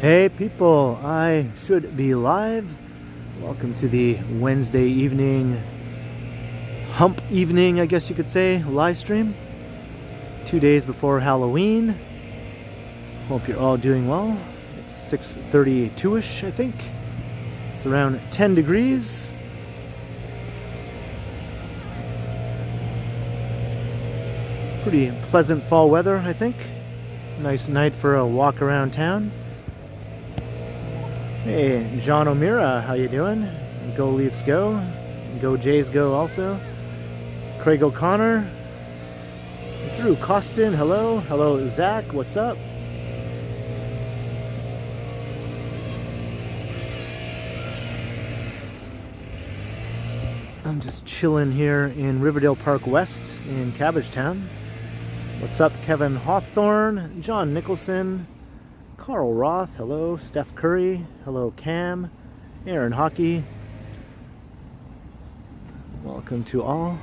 Hey people, I should be live. Welcome to the Wednesday evening, hump evening, I guess you could say, live stream. 2 days before Halloween. Hope you're all doing well. It's 6:32-ish, I think. It's around 10 degrees. Pretty pleasant fall weather, I think. Nice night for a walk around town. Hey, John O'Meara, how you doing? Go Leafs go. Go Jays go also. Craig O'Connor. Drew Costin, hello. Hello, Zach, what's up? I'm just chilling here in Riverdale Park West in Cabbagetown. What's up, Kevin Hawthorne, John Nicholson, Carl Roth, hello, Steph Curry, hello, Cam, Aaron Hockey. Welcome to all.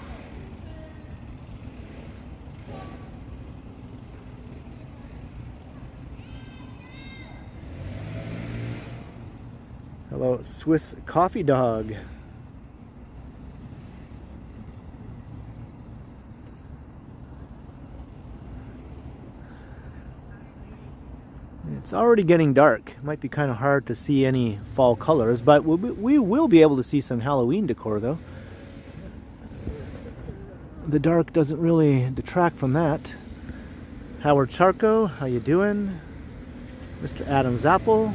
Hello, Swiss Coffee Dog. It's already getting dark. Might be kind of hard to see any fall colors, but we will be able to see some Halloween decor though. The dark doesn't really detract from that. Howard Charco, how you doing? Mr. Adam Zappel.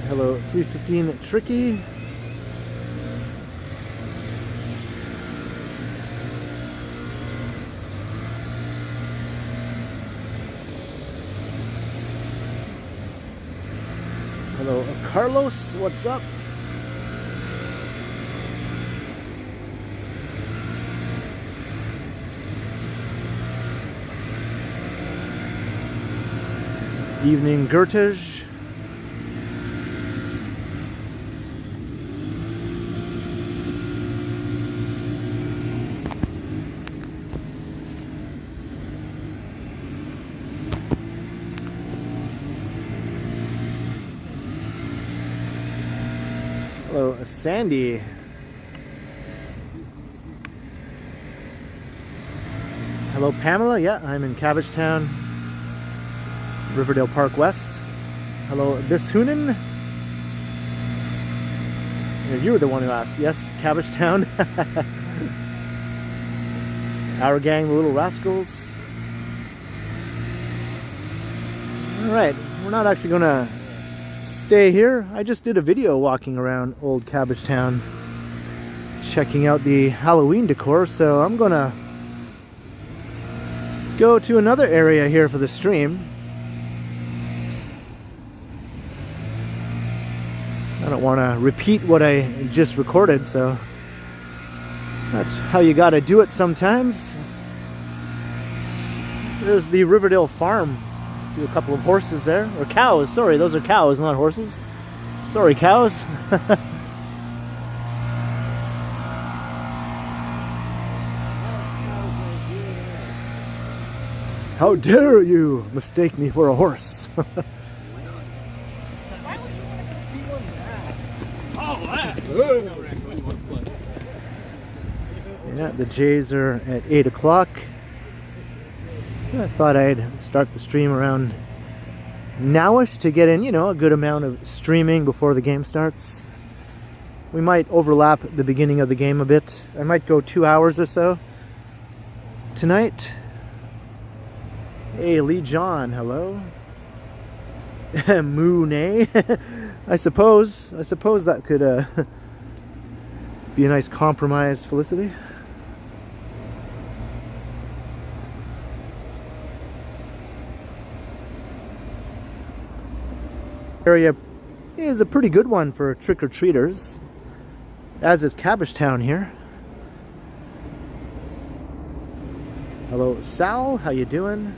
Hello, 315 Tricky. Hello, Carlos, what's up? Evening, Gertage. Hello, Sandy. Hello, Pamela. Yeah, I'm in Cabbagetown, Riverdale Park West. Hello, Bishunen. Yeah, you were the one who asked. Yes, Cabbagetown. Our gang, the Little Rascals. All right, we're not actually going to stay here. I just did a video walking around old Cabbagetown, checking out the Halloween decor, so I'm gonna go to another area here for the stream. I don't want to repeat what I just recorded, so that's how you gotta do it sometimes. There's the Riverdale Farm. See a couple of horses there, or cows, sorry, those are cows, not horses. Sorry, cows. How dare you mistake me for a horse? Yeah, the Jays are at 8 o'clock. So I thought I'd start the stream around nowish to get in, you know, a good amount of streaming before the game starts. We might overlap the beginning of the game a bit. I might go 2 hours or so tonight. Hey, Lee John, hello. Moonay. I suppose that could be a nice compromise, Felicity. Area is a pretty good one for trick-or-treaters, as is Cabbagetown here. Hello, Sal, how you doing?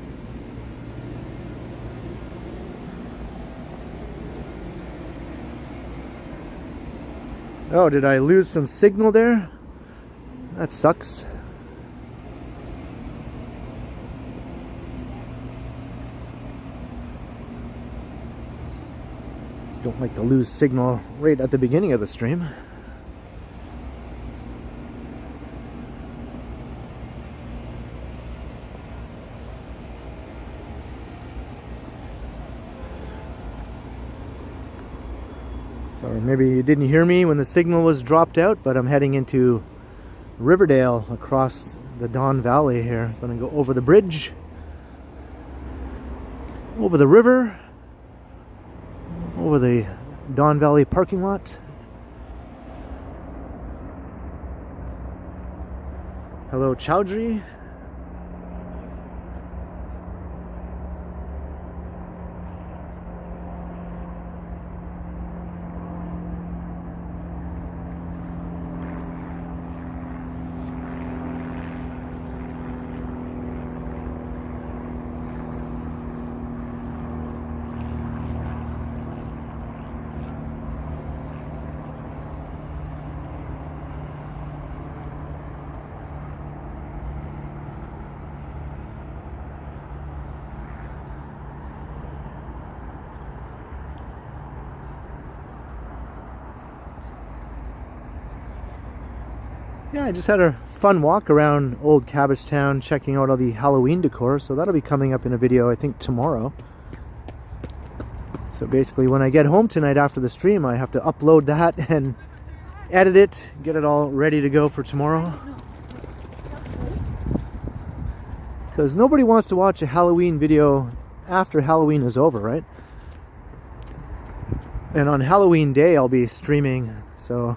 Oh, did I lose some signal there? That sucks. Don't like to lose signal right at the beginning of the stream. So maybe you didn't hear me when the signal was dropped out, but I'm heading into Riverdale across the Don Valley here. I'm going to go over the bridge, over the river, over the Don Valley parking lot. Hello, Chowdhury. Yeah, I just had a fun walk around old Cabbagetown, checking out all the Halloween decor, so that'll be coming up in a video I think tomorrow. So basically when I get home tonight after the stream, I have to upload that and edit it, get it all ready to go for tomorrow. Because nobody wants to watch a Halloween video after Halloween is over, right? And on Halloween day I'll be streaming, so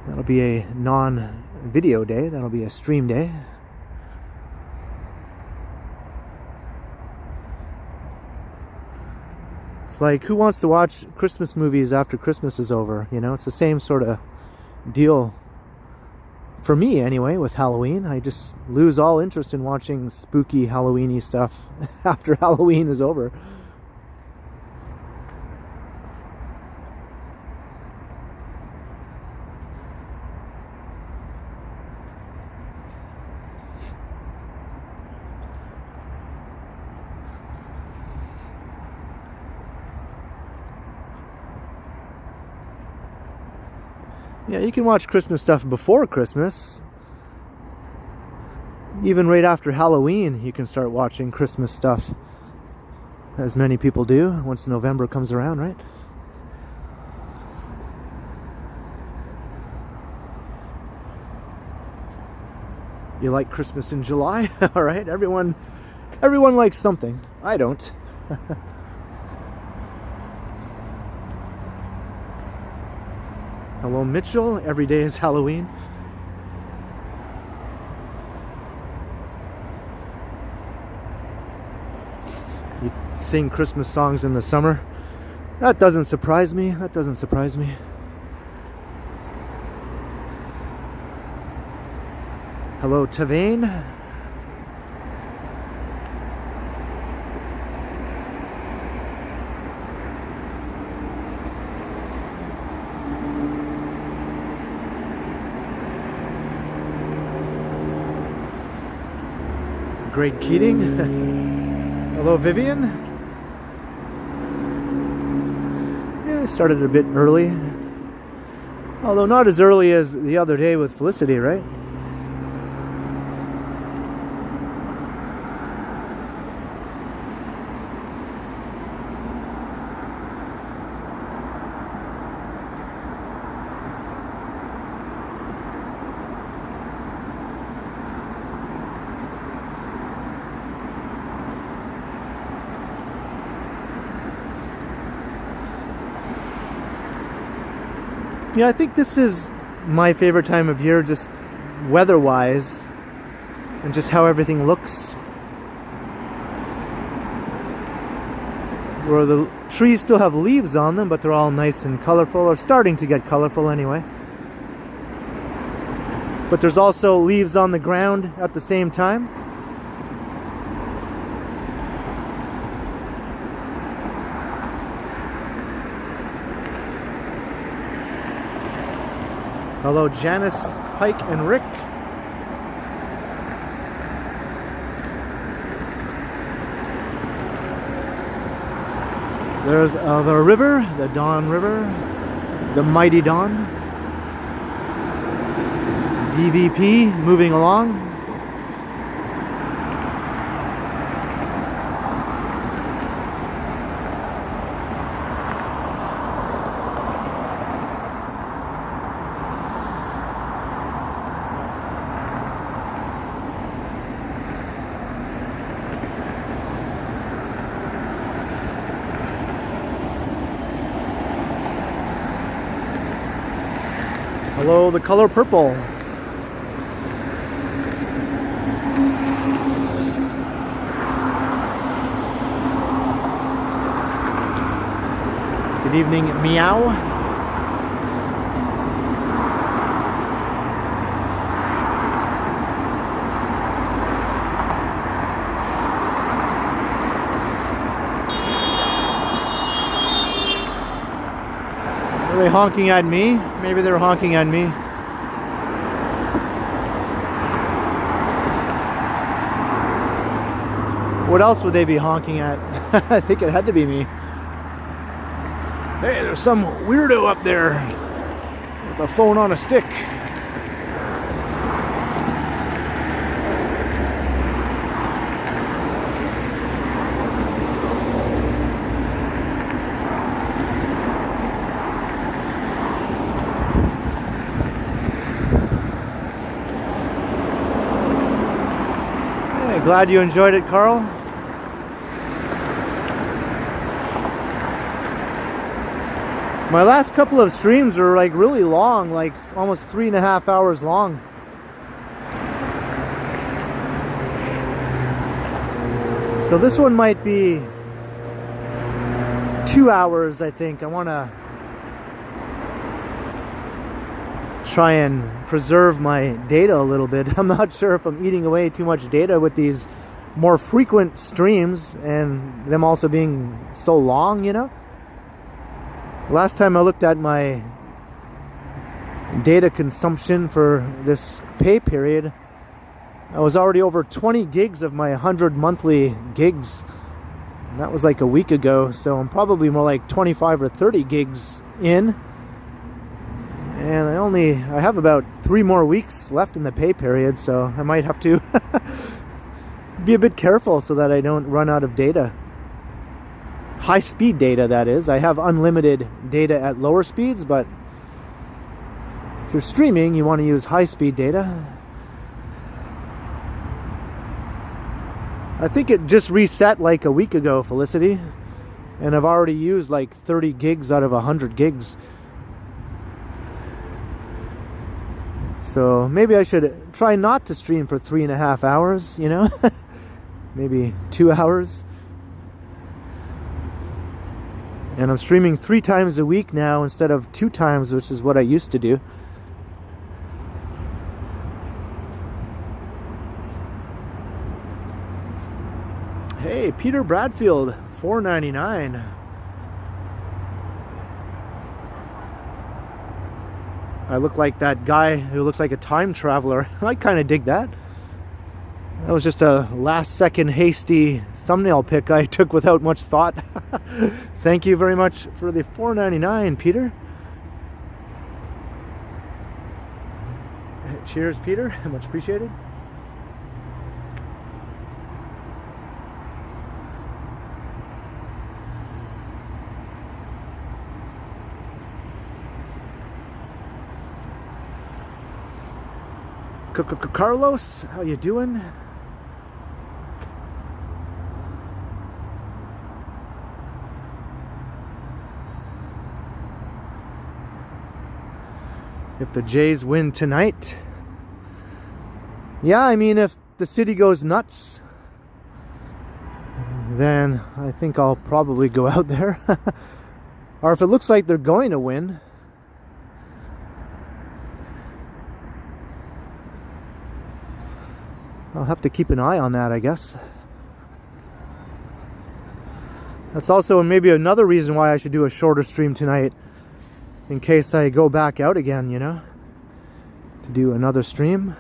that'll be a non-video day. That'll be a stream day. It's like, who wants to watch Christmas movies after Christmas is over? You know, it's the same sort of deal for me anyway with Halloween. I just lose all interest in watching spooky Halloween-y stuff after Halloween is over. Yeah, you can watch Christmas stuff before Christmas. Even right after Halloween, you can start watching Christmas stuff. As many people do once November comes around, right? You like Christmas in July? All right, everyone likes something. I don't. Hello, Mitchell. Every day is Halloween. You sing Christmas songs in the summer. That doesn't surprise me. That doesn't surprise me. Hello, Tavane. Greg Keating. Hello, Vivian. Yeah, I started a bit early. Although not as early as the other day with Felicity, right? Yeah, I think this is my favorite time of year, just weather-wise, and just how everything looks. Where the trees still have leaves on them, but they're all nice and colorful, or starting to get colorful anyway. But there's also leaves on the ground at the same time. Hello, Janice, Pike, and Rick. There's the river, the Don River, the mighty Don. DVP moving along. Hello, the color purple. Good evening, meow. Are they honking at me? Maybe they're honking at me. What else would they be honking at? I think it had to be me. Hey, there's some weirdo up there with a phone on a stick. Hey, glad you enjoyed it, Carl. My last couple of streams were like really long, like almost 3.5 hours long. So this one might be 2 hours, I think. I want to try and preserve my data a little bit. I'm not sure if I'm eating away too much data with these more frequent streams and them also being so long, you know? Last time I looked at my data consumption for this pay period, I was already over 20 gigs of my 100 monthly gigs. And that was like a week ago, so I'm probably more like 25 or 30 gigs in. And I have about 3 more weeks left in the pay period, so I might have to be a bit careful so that I don't run out of data. High speed data, that is. I have unlimited data at lower speeds, but if you're streaming, you want to use high speed data. I think it just reset like a week ago, Felicity, and I've already used like 30 gigs out of 100 gigs. So maybe I should try not to stream for 3.5 hours, you know? Maybe 2 hours. And I'm streaming 3 times a week now instead of 2 times, which is what I used to do. Hey, Peter Bradfield, $4.99. I look like that guy who looks like a time traveler. I kind of dig that. That was just a last-second hasty thumbnail pic I took without much thought. Thank you very much for the $4.99, Peter. Cheers, Peter. Much appreciated. Carlos, how you doing? If the Jays win tonight, yeah, I mean, if the city goes nuts, then I think I'll probably go out there. Or if it looks like they're going to win, I'll have to keep an eye on that, I guess. That's also maybe another reason why I should do a shorter stream tonight, in case I go back out again, you know, to do another stream.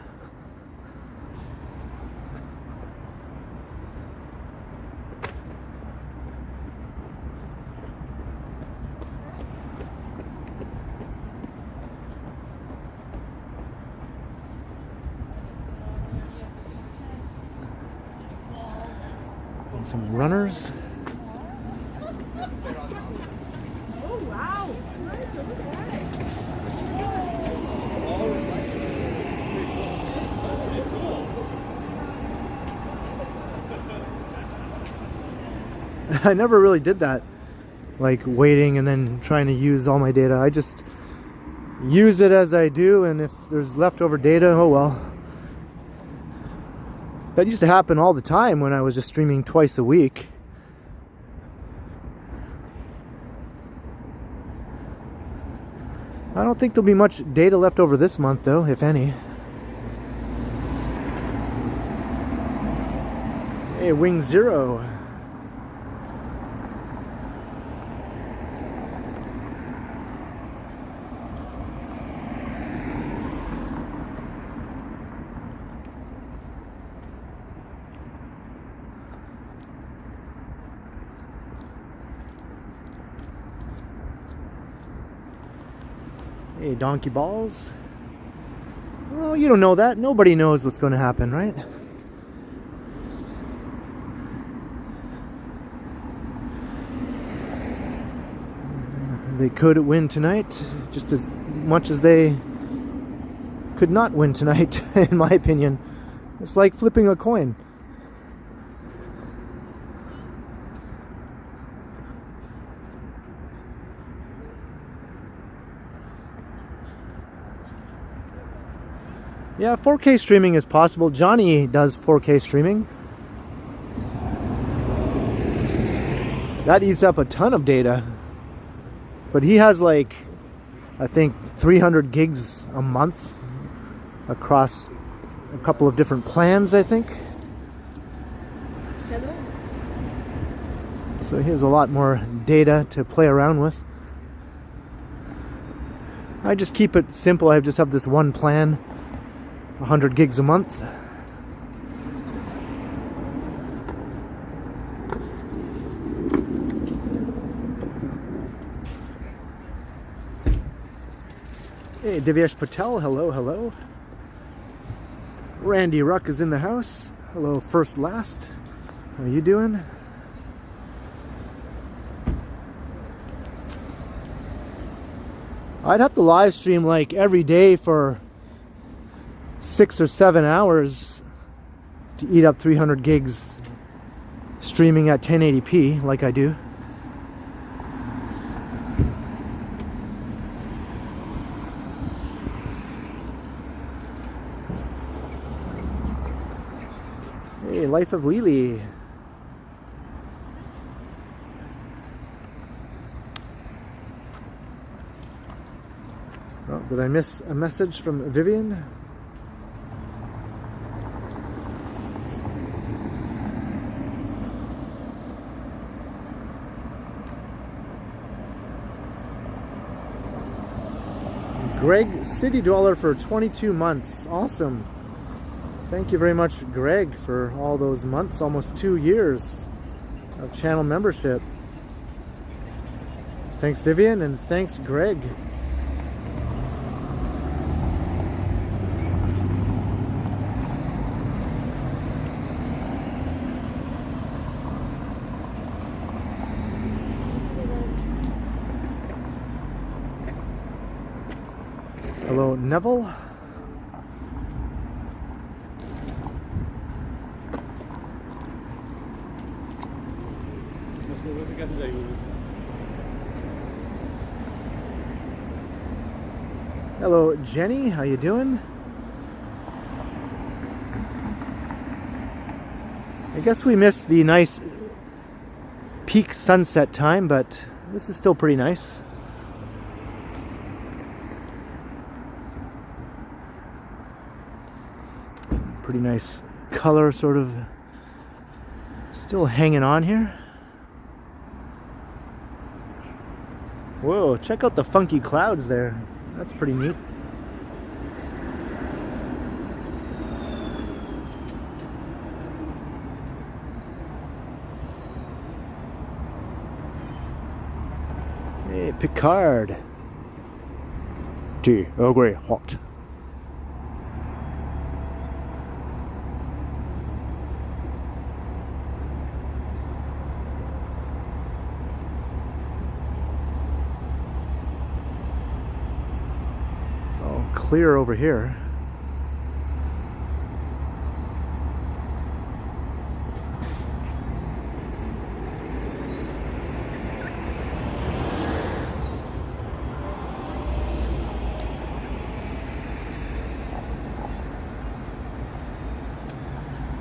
And some runners. Oh, wow. I never really did that, like waiting and then trying to use all my data. I just use it as I do, and if there's leftover data, oh well. That used to happen all the time when I was just streaming twice a week. I don't think there'll be much data left over this month though, if any. Hey, Wing Zero. Hey, donkey balls. Well, you don't know that. Nobody knows what's going to happen, right? They could win tonight, just as much as they could not win tonight, in my opinion. It's like flipping a coin. Yeah, 4K streaming is possible. Johnny does 4K streaming. That eats up a ton of data. But he has like, I think 300 gigs a month across a couple of different plans, I think. So he has a lot more data to play around with. I just keep it simple. I just have this one plan, 100 gigs a month. Hey, Divyesh Patel, hello, hello. Randy Ruck is in the house. Hello, First Last. How you doing? I'd have to live stream like every day for 6 or 7 hours to eat up 300 gigs streaming at 1080p like I do. Hey, Life of Lily. Oh, did I miss a message from Vivian? Greg, City Dweller for 22 months. Awesome. Thank you very much, Greg, for all those months, almost 2 years of channel membership. Thanks, Vivian, and thanks, Greg. Hello, Neville. Hello, Jenny. How you doing? I guess we missed the nice peak sunset time, but this is still pretty nice. Pretty nice color, sort of still hanging on here. Whoa, check out the funky clouds there. That's pretty neat. Hey, Picard. Tea, Earl Grey, hot. clear over here.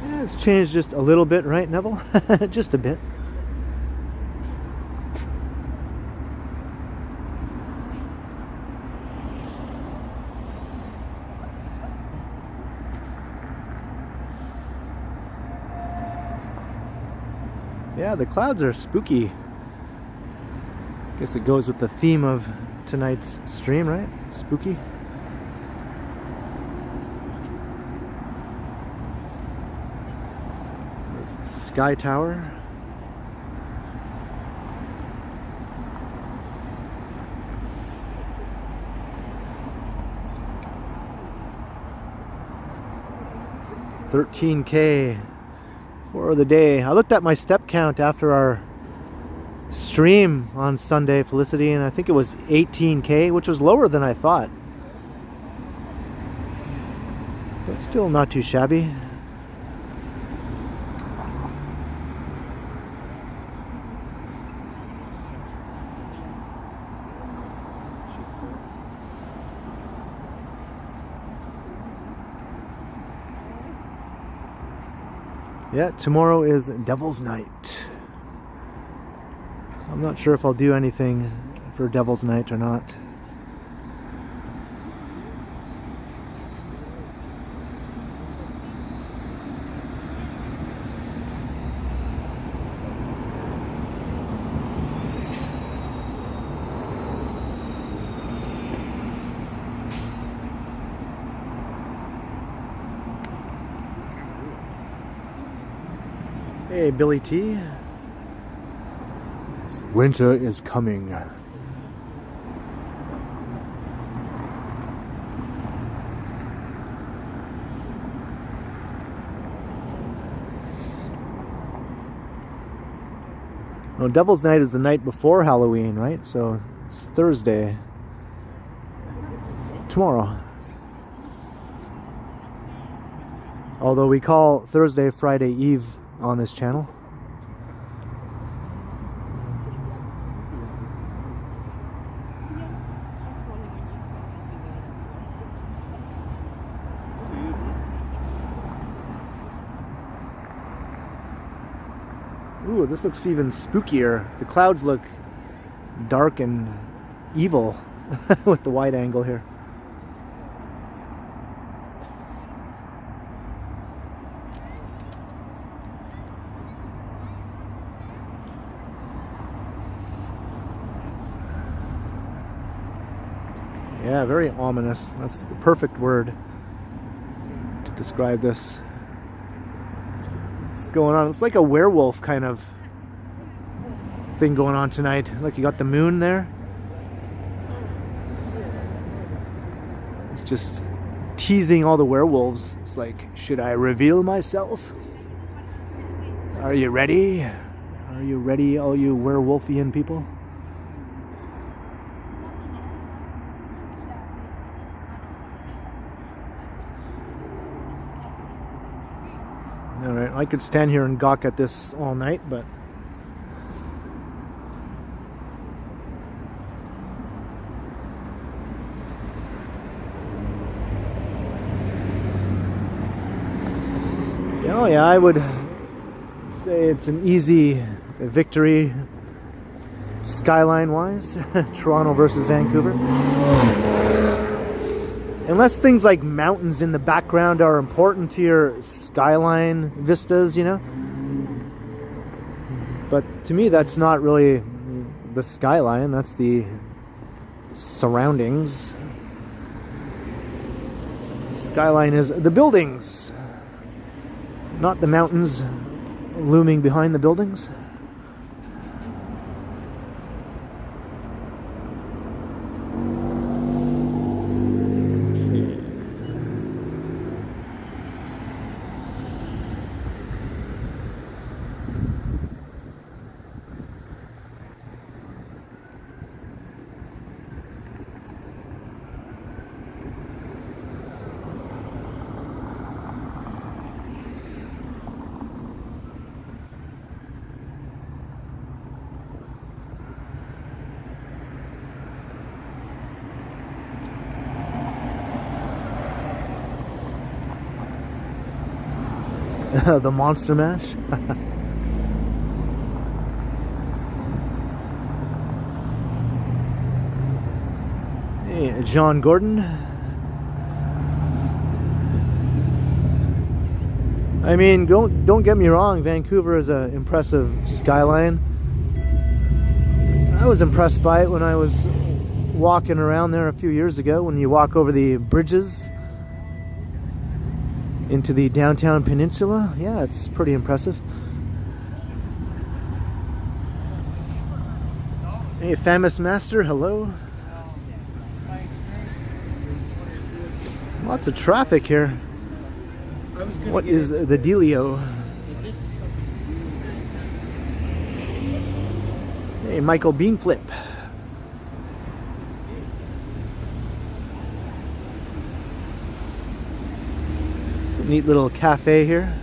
Yeah, it's changed just a little bit, right, Neville? Just a bit. Yeah, the clouds are spooky. Guess it goes with the theme of tonight's stream, right? Spooky. There's Sky Tower. $13K for the day. I looked at my step count after our stream on Sunday, Felicity, and I think it was 18K, which was lower than I thought. But still not too shabby. Yeah, tomorrow is Devil's Night. I'm not sure if I'll do anything for Devil's Night or not. Hey, Billy T. Winter is coming. No, Devil's Night is the night before Halloween, right? So it's Thursday. Tomorrow. Although we call Thursday Friday Eve on this channel. Ooh, this looks even spookier. The clouds look dark and evil with the wide angle here. Yeah, very ominous. That's the perfect word to describe this. What's going on? It's like a werewolf kind of thing going on tonight. Like you got the moon there. It's just teasing all the werewolves. It's like, should I reveal myself? Are you ready? Are you ready, all you werewolfian people? Alright, I could stand here and gawk at this all night, but oh yeah, I would say it's an easy victory skyline wise. Toronto versus Vancouver. Unless things like mountains in the background are important to your skyline vistas, you know. But to me, that's not really the skyline, that's the surroundings. Skyline is the buildings, not the mountains looming behind the buildings. The Monster Mash. Hey, John Gordon. I mean, don't get me wrong, Vancouver is an impressive skyline. I was impressed by it when I was walking around there a few years ago, when you walk over the bridges into the downtown peninsula. Yeah, it's pretty impressive. Hey, Famous Master, hello. Lots of traffic here. What is the dealio? Hey, Michael Beanflip. It's a neat little cafe here.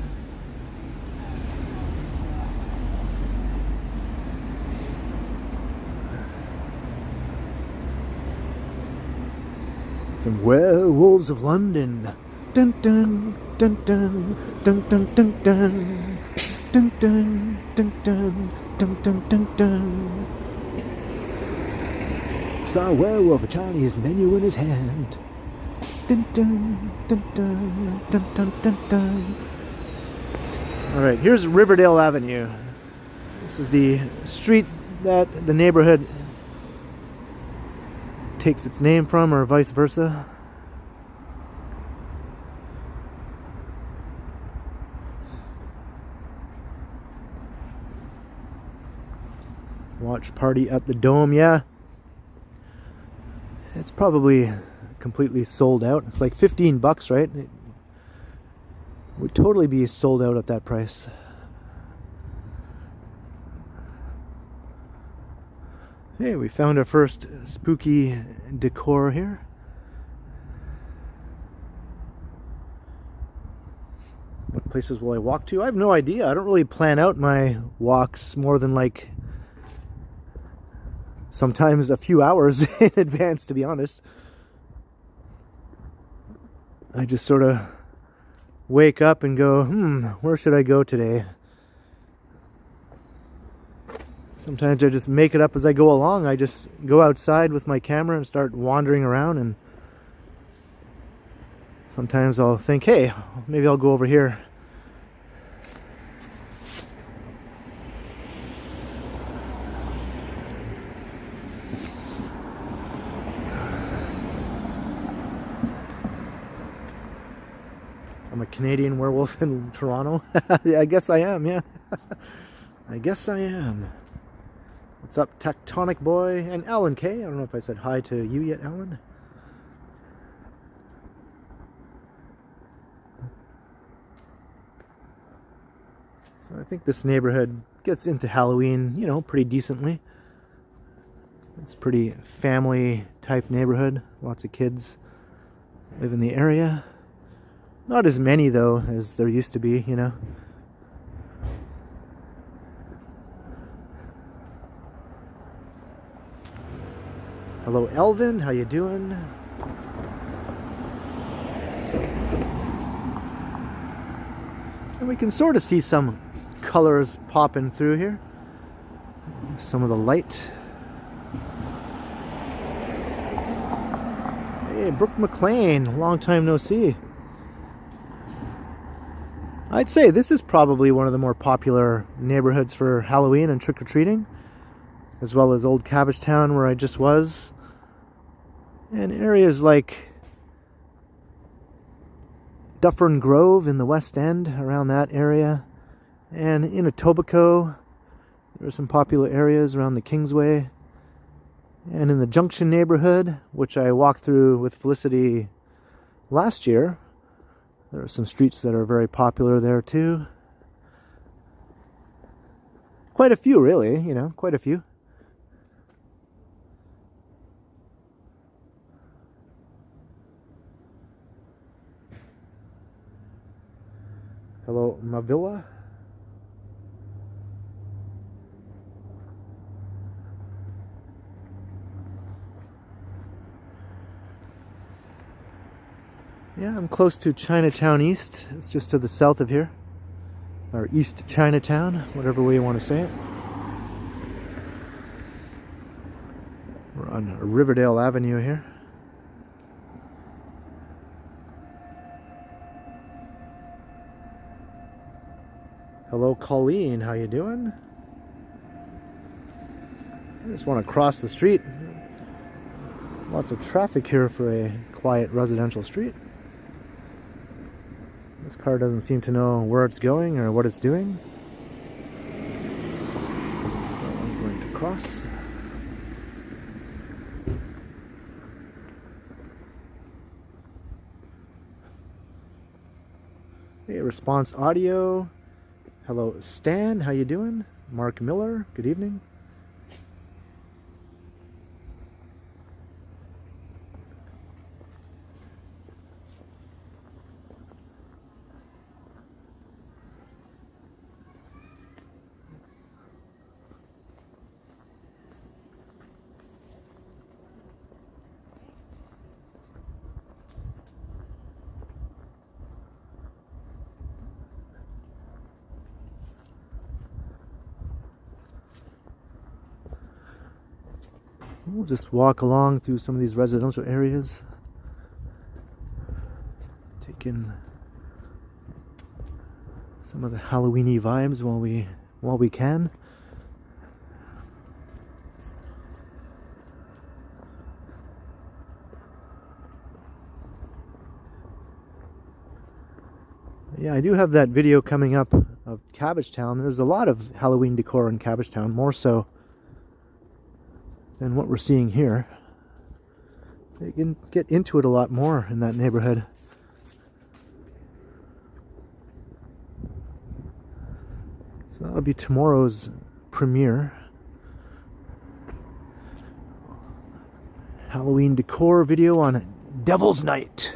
Some Werewolves of London. Dun dun dun dun dun dun dun dun dun dun dun dun dun dun dun dun. Saw a werewolf, a Chinese menu in his hand. Dun dun dun dun dun dun dun dun. All right, here's Riverdale Avenue. This is the street that the neighborhood takes its name from, or vice versa. Watch party at the Dome, yeah. It's probably completely sold out. It's like 15 bucks, right? It would totally be sold out at that price. Hey, we found our first spooky decor here. What places will I walk to? I have no idea. I don't really plan out my walks more than like sometimes a few hours in advance, to be honest. I just sort of wake up and go, where should I go today? Sometimes I just make it up as I go along. I just go outside with my camera and start wandering around, and sometimes I'll think, hey, maybe I'll go over here. I'm a Canadian werewolf in Toronto. Yeah, I guess I am, yeah. I guess I am. What's up, Tectonic Boy and Alan K? I don't know if I said hi to you yet, Alan. So I think this neighborhood gets into Halloween, you know, pretty decently. It's a pretty family type neighborhood. Lots of kids live in the area. Not as many, though, as there used to be, you know. Hello, Elvin. How you doing? And we can sort of see some colors popping through here. Some of the light. Hey, Brooke McLean. Long time no see. I'd say this is probably one of the more popular neighborhoods for Halloween and trick-or-treating, as well as Old Cabbagetown, where I just was, and areas like Dufferin Grove in the West End, around that area, and in Etobicoke. There are some popular areas around the Kingsway, and in the Junction neighborhood, which I walked through with Felicity last year. There are some streets that are very popular there too. Quite a few, really, you know, quite a few. Hello, Mavilla. Yeah, I'm close to Chinatown East. It's just to the south of here. or East Chinatown, whatever way you want to say it. We're on Riverdale Avenue here. Hello, Colleen. How you doing? I just want to cross the street. Lots of traffic here for a quiet residential street. This car doesn't seem to know where it's going or what it's doing. So I'm going to cross. Hey, response audio. Hello, Stan. How you doing? Mark Miller. Good evening. We'll just walk along through some of these residential areas, take in some of the Halloweeny vibes while we can. Yeah, I do have that video coming up of Cabbagetown. There's a lot of Halloween decor in Cabbagetown, more so than what we're seeing here. They can get into it a lot more in that neighborhood. So that'll be tomorrow's premiere. Halloween decor video on Devil's Night.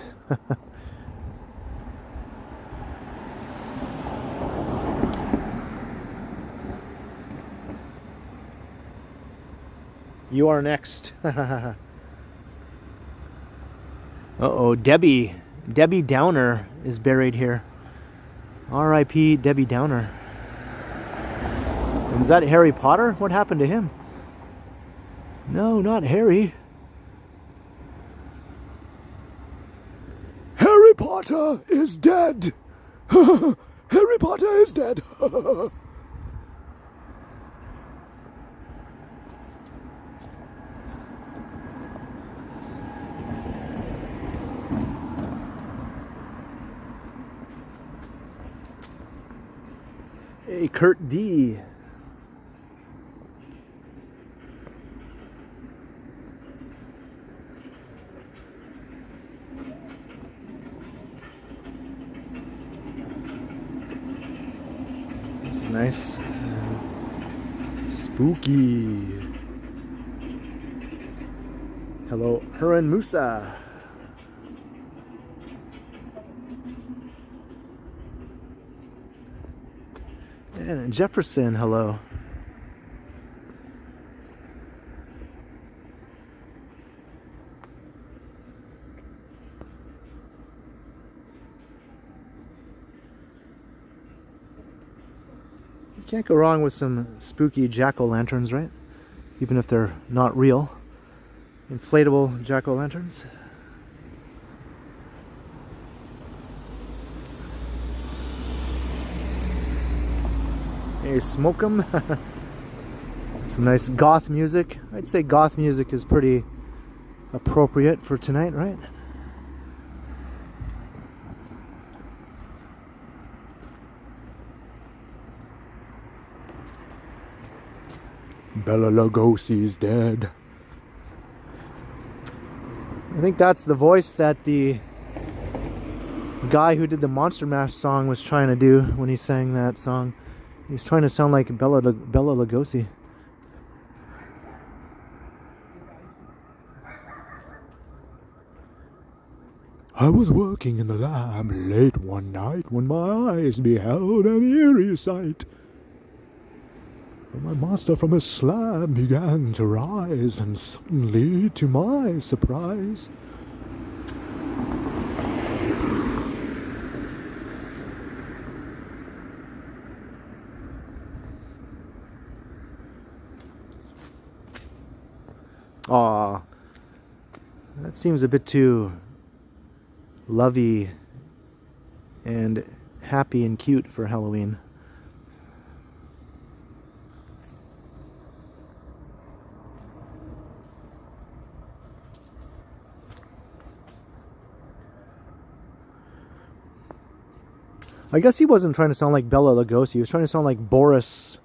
You are next. Uh-oh, Debbie Downer is buried here. R.I.P. Debbie Downer. And is that Harry Potter? What happened to him? No, not Harry. Harry Potter is dead. Harry Potter is dead. Hey, Kurt D. This is nice. Spooky. Hello, Huron Musa. And Jefferson, hello. You can't go wrong with some spooky jack-o'-lanterns, right? Even if they're not real. Inflatable jack-o'-lanterns. Hey, smoke 'em. Some nice goth music. I'd say goth music is pretty appropriate for tonight, right? Bela Lugosi's dead. I think that's the voice that the guy who did the Monster Mash song was trying to do when he sang that song. He's trying to sound like Bela Lugosi. I was working in the lab late one night when my eyes beheld an eerie sight. My monster from his slab began to rise, and suddenly, to my surprise, Aw, that seems a bit too lovey and happy and cute for Halloween. I guess he wasn't trying to sound like Bela Lugosi. He was trying to sound like Boris.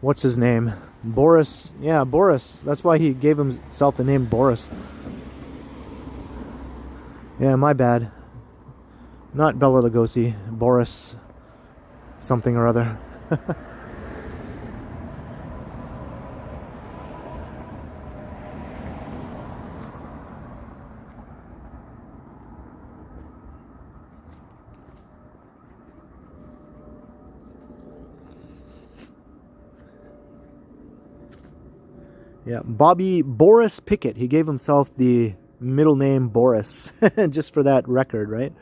What's his name? Boris. Yeah, Boris. That's why he gave himself the name Boris. Yeah, my bad. Not Bela Lugosi. Boris something or other. Yeah, Bobby Boris Pickett. He gave himself the middle name Boris just for that record, right?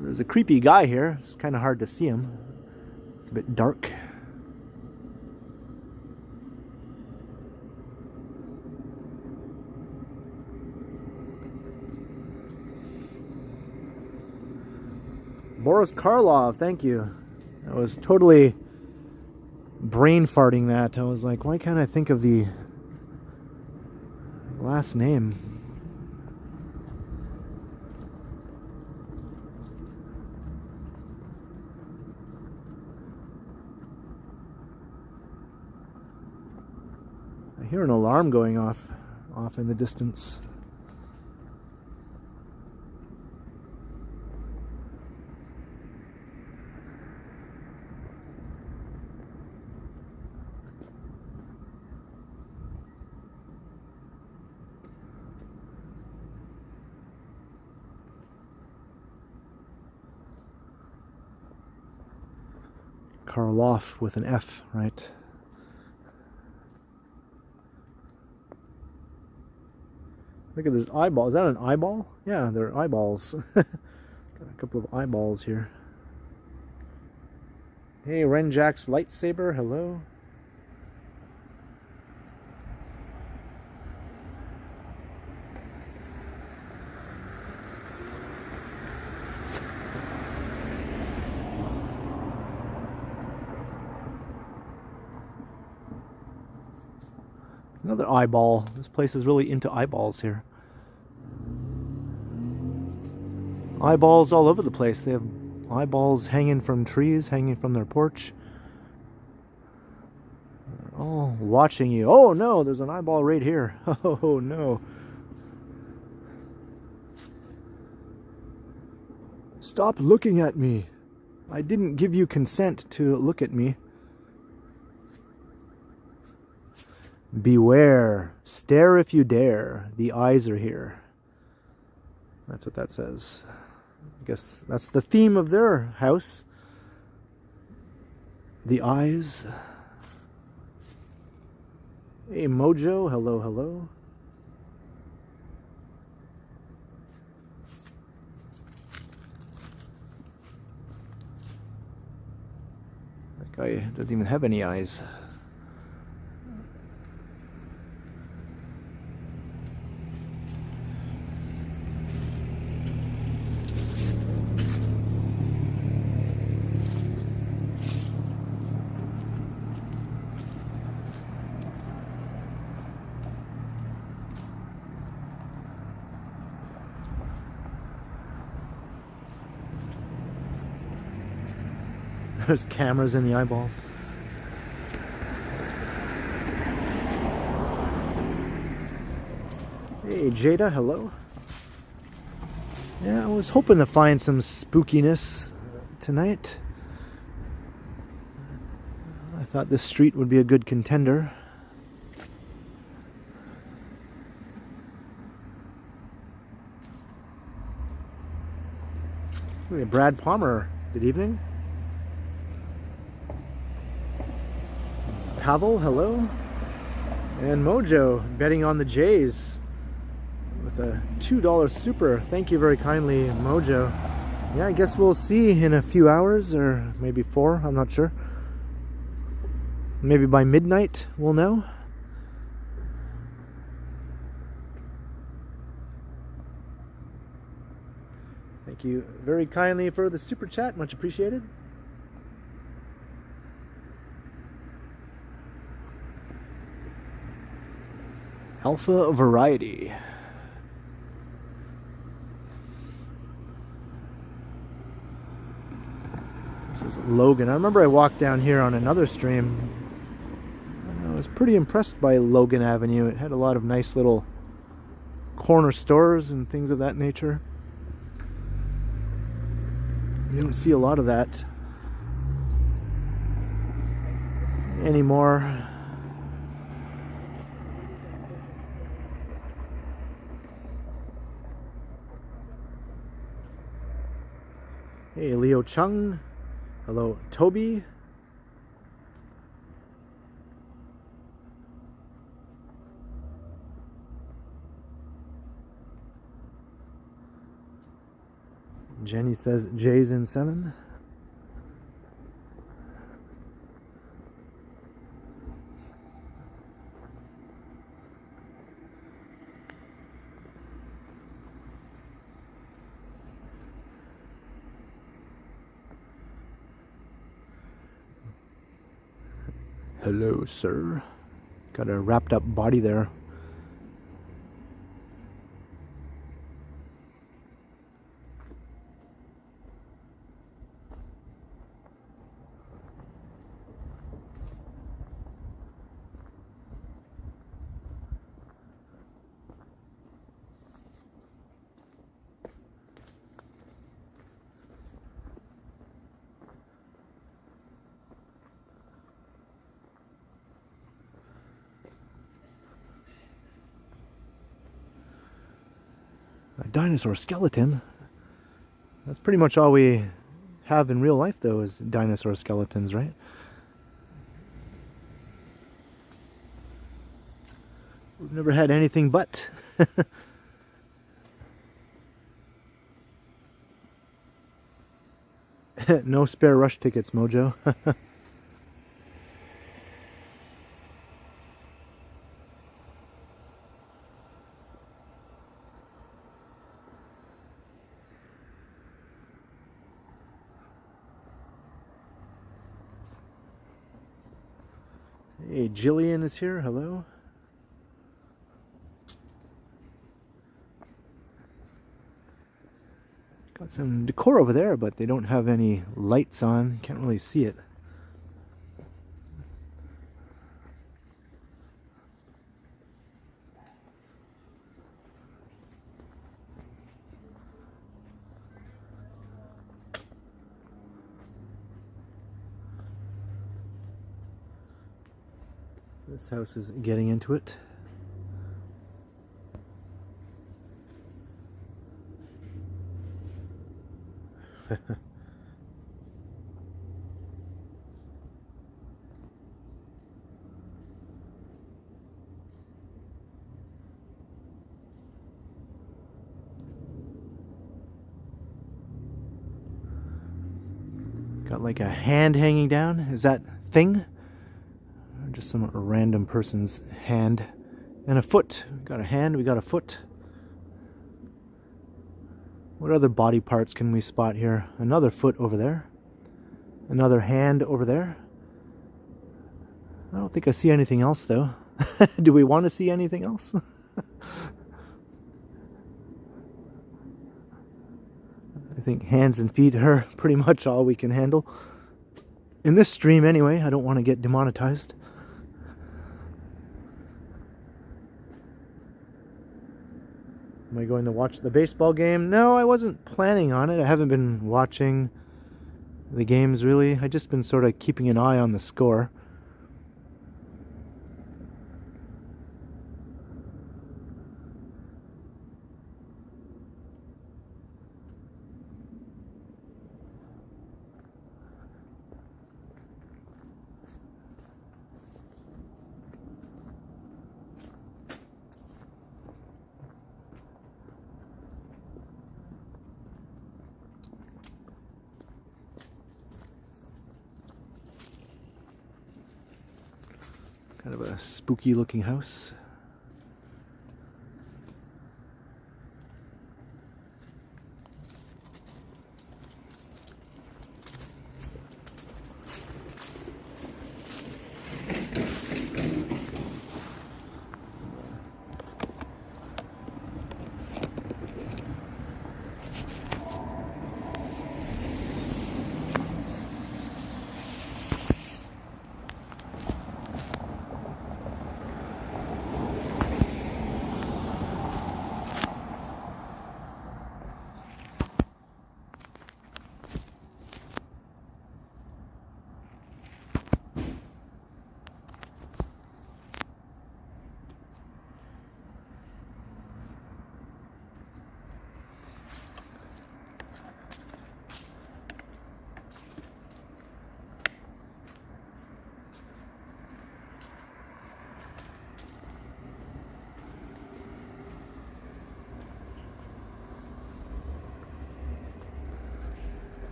There's a creepy guy here. It's kind of hard to see him. It's a bit dark. Boris Karloff, thank you. I was totally brain farting that. I was like, why can't I think of the last name? I hear an alarm going off in the distance. Karloff with an F, right? Look at this eyeball. Is that an eyeball? Yeah, they're eyeballs. Got a couple of eyeballs here. Hey, Renjack's lightsaber, hello. Another eyeball. This place is really into eyeballs here. Eyeballs all over the place. They have eyeballs hanging from trees, hanging from their porch. They're all watching you. Oh no, there's an eyeball right here. Oh no. Stop looking at me. I didn't give you consent to look at me. Beware, stare if you dare, the eyes are here. That's what that says. I guess that's the theme of their house. The eyes. Hey Mojo, hello, hello. That guy doesn't even have any eyes. There's cameras in the eyeballs. Hey Jada, hello. Yeah, I was hoping to find some spookiness tonight. I thought this street would be a good contender. Hey, Brad Palmer, good evening. Pavel, hello. And Mojo betting on the Jays with a $2 super. Thank you very kindly, Mojo. yeah, I guess we'll see in a few hours, or maybe 4, I'm not sure. Maybe by midnight we'll know. Thank you very kindly for the super chat, much appreciated. Alpha Variety. This is Logan. I remember I walked down here on another stream. I was pretty impressed by Logan Avenue. It had a lot of nice little corner stores and things of that nature. You don't see a lot of that anymore. Hey, Leo Chung. Hello, Toby. Jenny says J's in 7. Hello, sir. Got a wrapped up body there. A dinosaur skeleton? That's pretty much all we have in real life, though, is dinosaur skeletons, right? We've never had anything but. No spare rush tickets, Mojo. Hey, Jillian is here. Hello. Got some decor over there, but they don't have any lights on. Can't really see it. This house is getting into it. Got like a hand hanging down. Is that thing? Or just some random person's hand. And a foot. We got a hand, we got a foot. What other body parts can we spot here? Another foot over there. Another hand over there. I don't think I see anything else, though. Do we want to see anything else? I think hands and feet are pretty much all we can handle. In this stream, anyway. I don't want to get demonetized. Am I going to watch the baseball game? No, I wasn't planning on it. I haven't been watching the games, really. I've just been sort of keeping an eye on the score. Kind of a spooky looking house.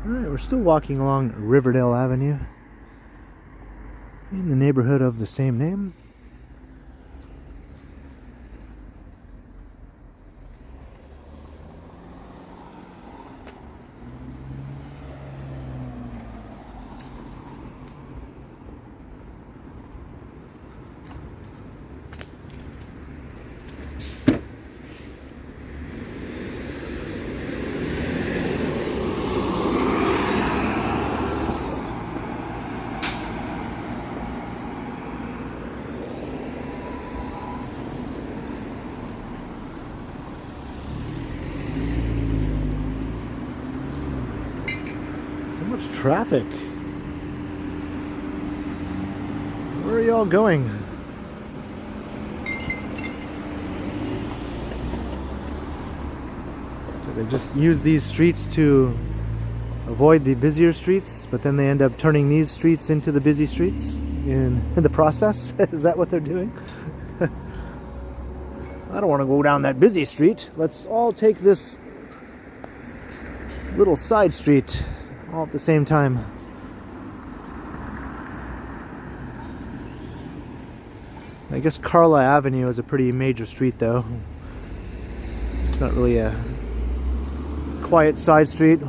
Alright, we're still walking along Riverdale Avenue in the neighborhood of the same name. Traffic. Where are y'all going? So they just use these streets to avoid the busier streets, but then they end up turning these streets into the busy streets in the process. Is that what they're doing? I don't want to go down that busy street. Let's all take this little side street all at the same time. I guess Carla Avenue is a pretty major street though. It's not really a quiet side street.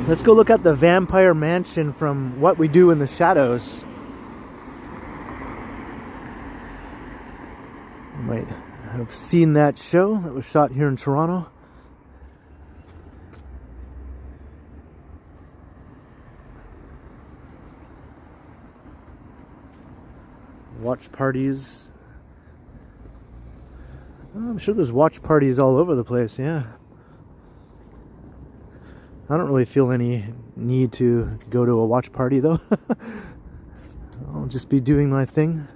Let's go look at the Vampire Mansion from What We Do in the Shadows. You might have seen that show. It was shot here in Toronto. Watch parties. Oh, I'm sure there's watch parties all over the place, yeah. I don't really feel any need to go to a watch party though. I'll just be doing my thing.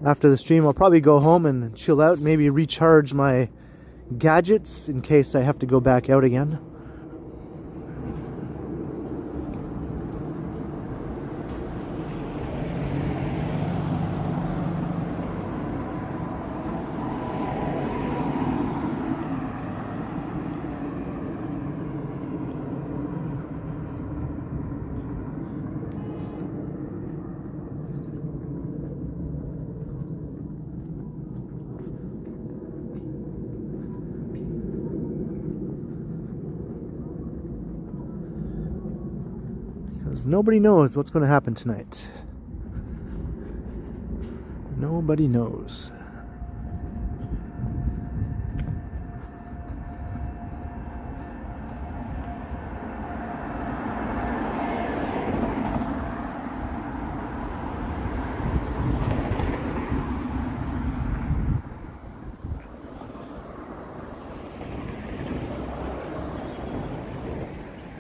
After the stream, I'll probably go home and chill out, maybe recharge my gadgets in case I have to go back out again. Nobody knows what's going to happen tonight. Nobody knows.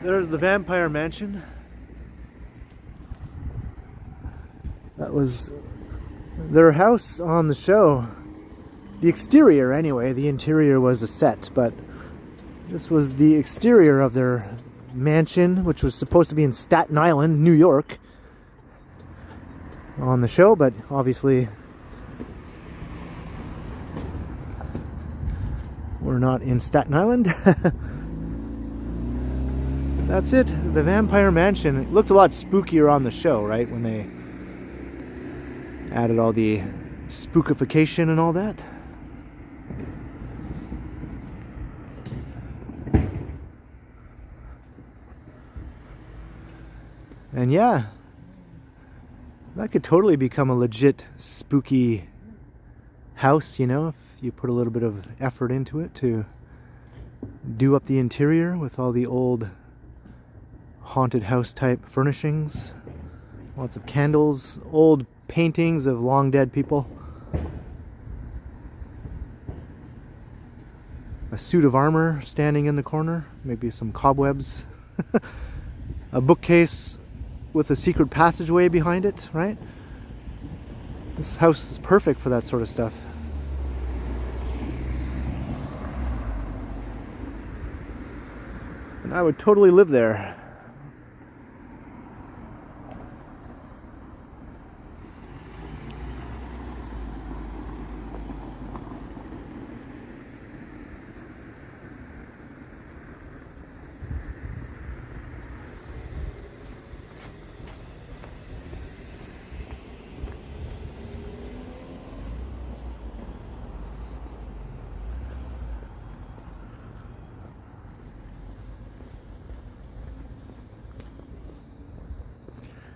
There's the Vampire Mansion. That That was their house on the show. The exterior, anyway. The interior was a set, but this was the exterior of their mansion, which was supposed to be in Staten Island, New York, on the show, but obviously we're not in Staten Island. That's it, the Vampire Mansion. It looked a lot spookier on the show, right, when they added all the spookification and all that. And yeah, that could totally become a legit spooky house, you know, if you put a little bit of effort into it to do up the interior with all the old haunted house type furnishings. Lots of candles, old paintings of long dead people. A suit of armor standing in the corner, maybe some cobwebs. A bookcase with a secret passageway behind it, right? This house is perfect for that sort of stuff. And I would totally live there.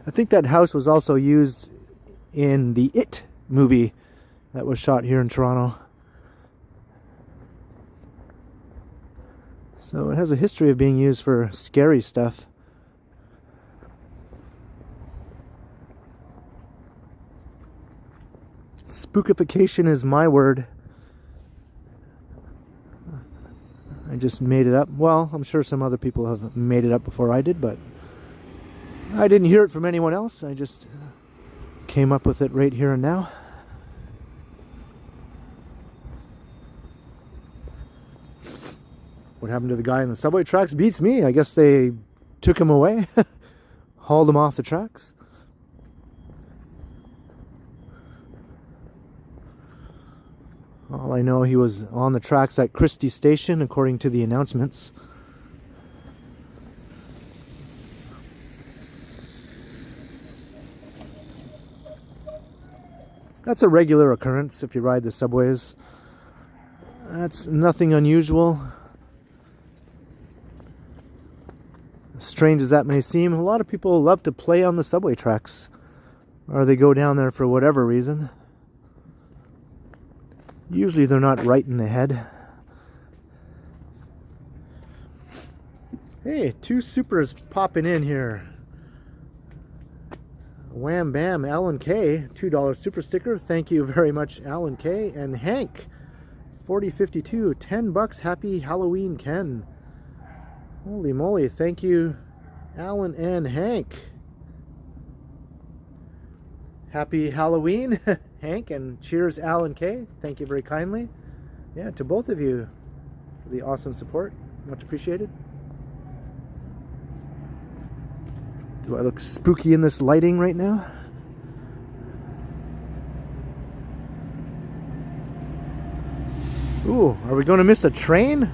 I think that house was also used in the It movie that was shot here in Toronto. So it has a history of being used for scary stuff. Spookification is my word. I just made it up. Well, I'm sure some other people have made it up before I did, but I didn't hear it from anyone else. I just came up with it right here and now. What happened to the guy in the subway tracks beats me. I guess they took him away, hauled him off the tracks. All I know, he was on the tracks at Christie Station, according to the announcements. That's a regular occurrence if you ride the subways. That's nothing unusual. As strange as that may seem, a lot of people love to play on the subway tracks. Or they go down there for whatever reason. Usually they're not right in the head. Hey, two supers popping in here. Wham Bam, Alan K, $2 super sticker. Thank you very much, Alan K. And Hank, 4052, $10. Happy Halloween, Ken. Holy moly, thank you, Alan and Hank. Happy Halloween, Hank, and cheers, Alan K. Thank you very kindly. Yeah, to both of you for the awesome support. Much appreciated. Do I look spooky in this lighting right now? Ooh, are we going to miss a train?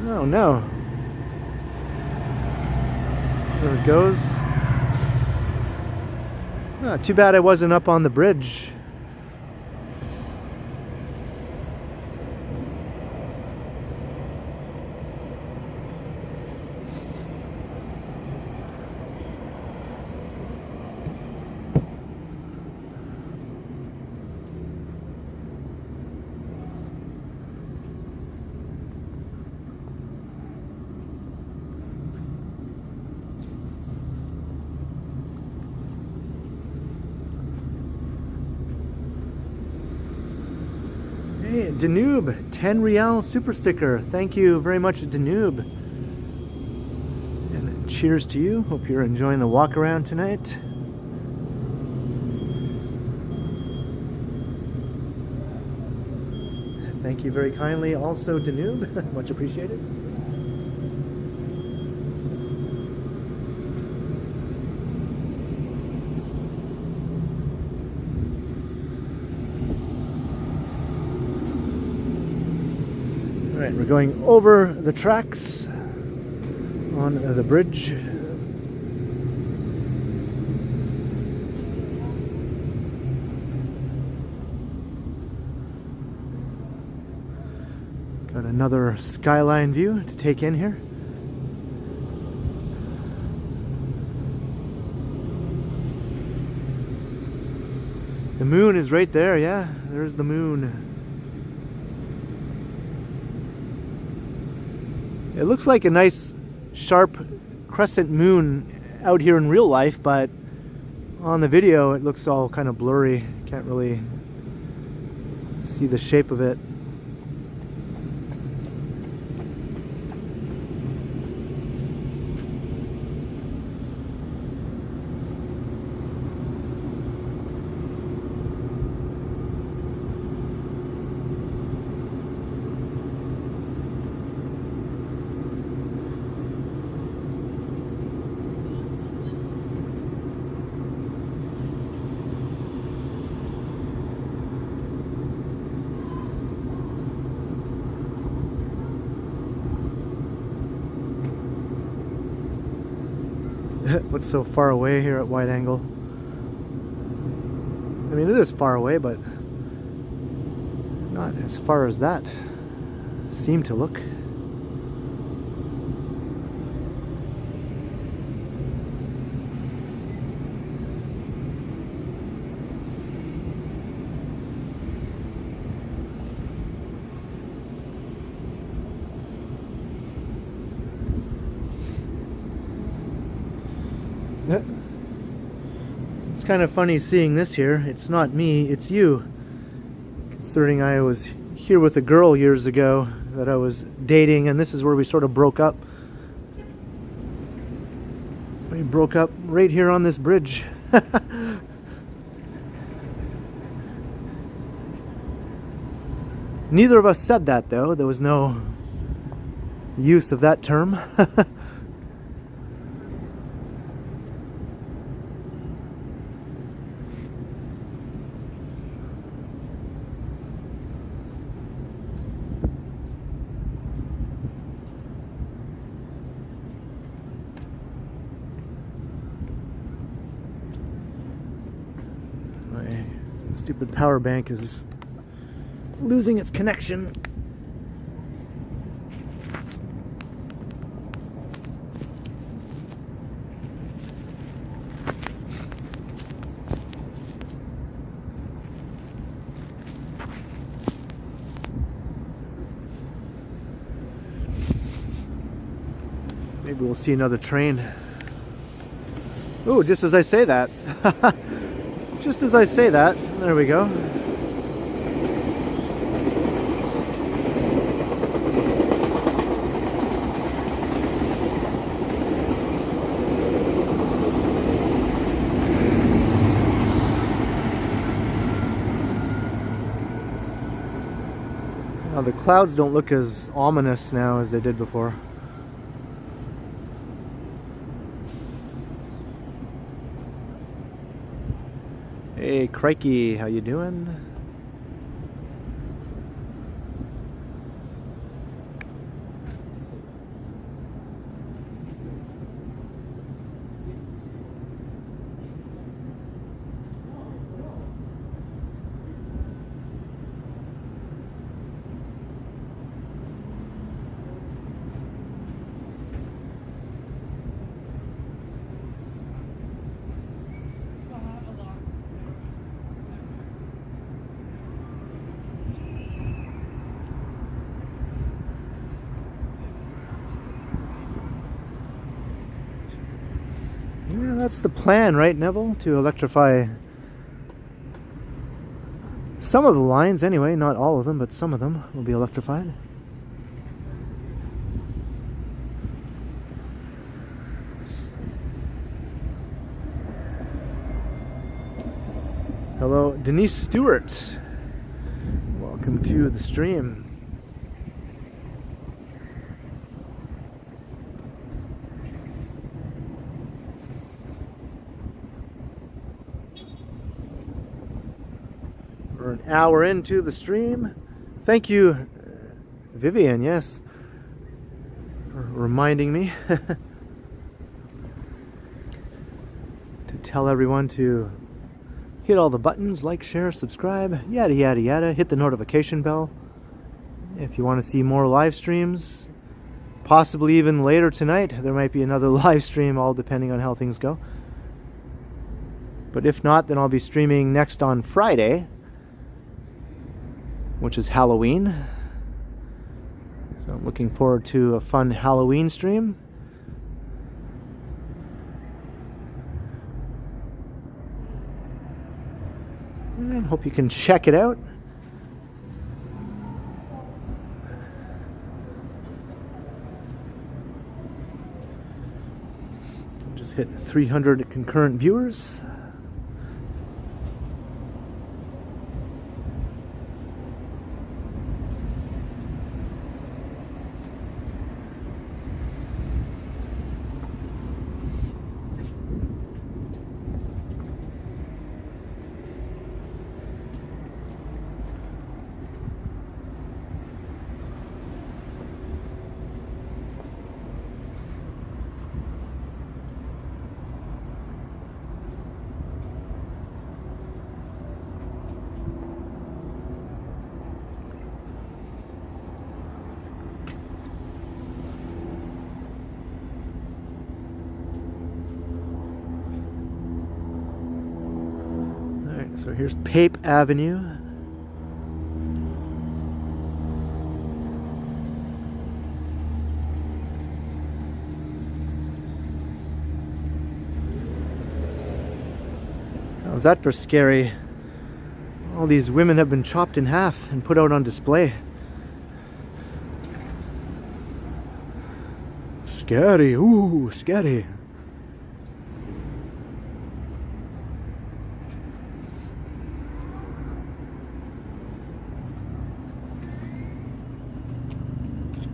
Oh no. There it goes. Oh, too bad I wasn't up on the bridge. Hey, Danube, 10 Rial super sticker. Thank you very much, Danube. And cheers to you. Hope you're enjoying the walk around tonight. Thank you very kindly. Also, Danube, much appreciated. All right, we're going over the tracks on the bridge. Got another skyline view to take in here. The moon is right there, yeah, there's the moon. It looks like a nice sharp crescent moon out here in real life, but on the video it looks all kind of blurry. Can't really see the shape of it. What's so far away here at wide angle? I mean, it is far away, but not as far as that seemed to look. It's kind of funny seeing this here. It's not me, it's you. Considering I was here with a girl years ago that I was dating, and this is where we sort of broke up. We broke up right here on this bridge. Neither of us said that, though. There was no use of that term. My stupid power bank is losing its connection. Maybe we'll see another train. Oh, just as I say that. Just as I say that, there we go. Now the clouds don't look as ominous now as they did before. Hey, crikey, how you doing? Yeah, that's the plan, right, Neville? To electrify some of the lines anyway, not all of them, but some of them will be electrified. Hello, Denise Stewart. Welcome to the stream. We're an hour into the stream. Thank you, Vivian, yes, for reminding me to tell everyone to hit all the buttons, like, share, subscribe, yada yada yada. Hit the notification bell if you want to see more live streams. Possibly even later tonight there might be another live stream, all depending on how things go. But if not, then I'll be streaming next on Friday, which is Halloween. So I'm looking forward to a fun Halloween stream. And hope you can check it out. Just hit 300 concurrent viewers. So here's Pape Avenue. How's that for scary? All these women have been chopped in half and put out on display. Scary, ooh, scary.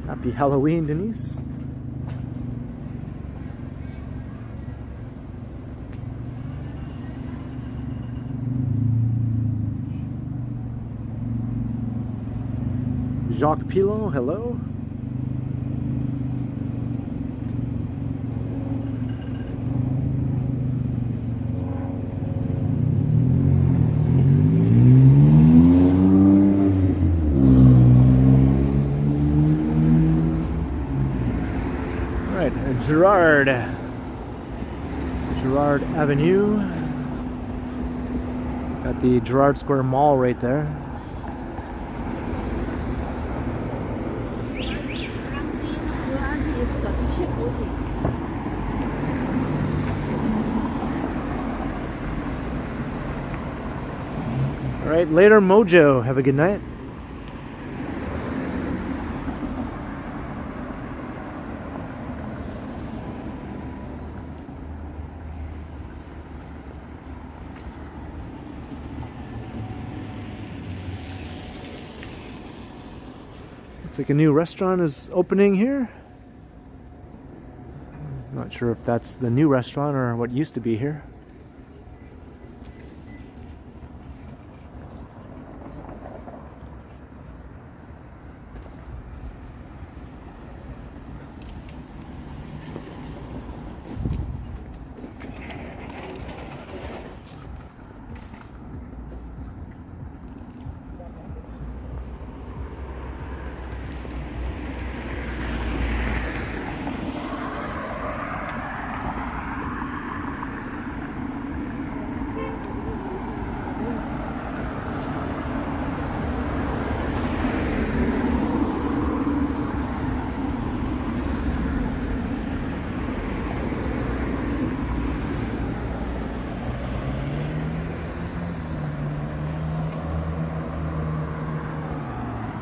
Happy Halloween, Denise. Jacques Pilon, hello. Gerard Avenue. Got the Gerard Square Mall right there. All right, later Mojo. Have a good night. Like a new restaurant is opening here. Not sure if that's the new restaurant or what used to be here.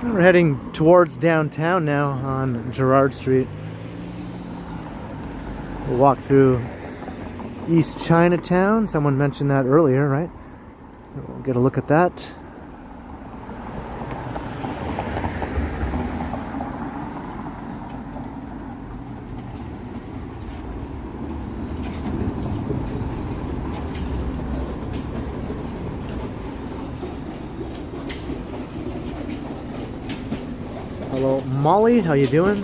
We're heading towards downtown now on Gerard Street. We'll walk through East Chinatown. Someone mentioned that earlier, right? So we'll get a look at that. Molly, how you doing?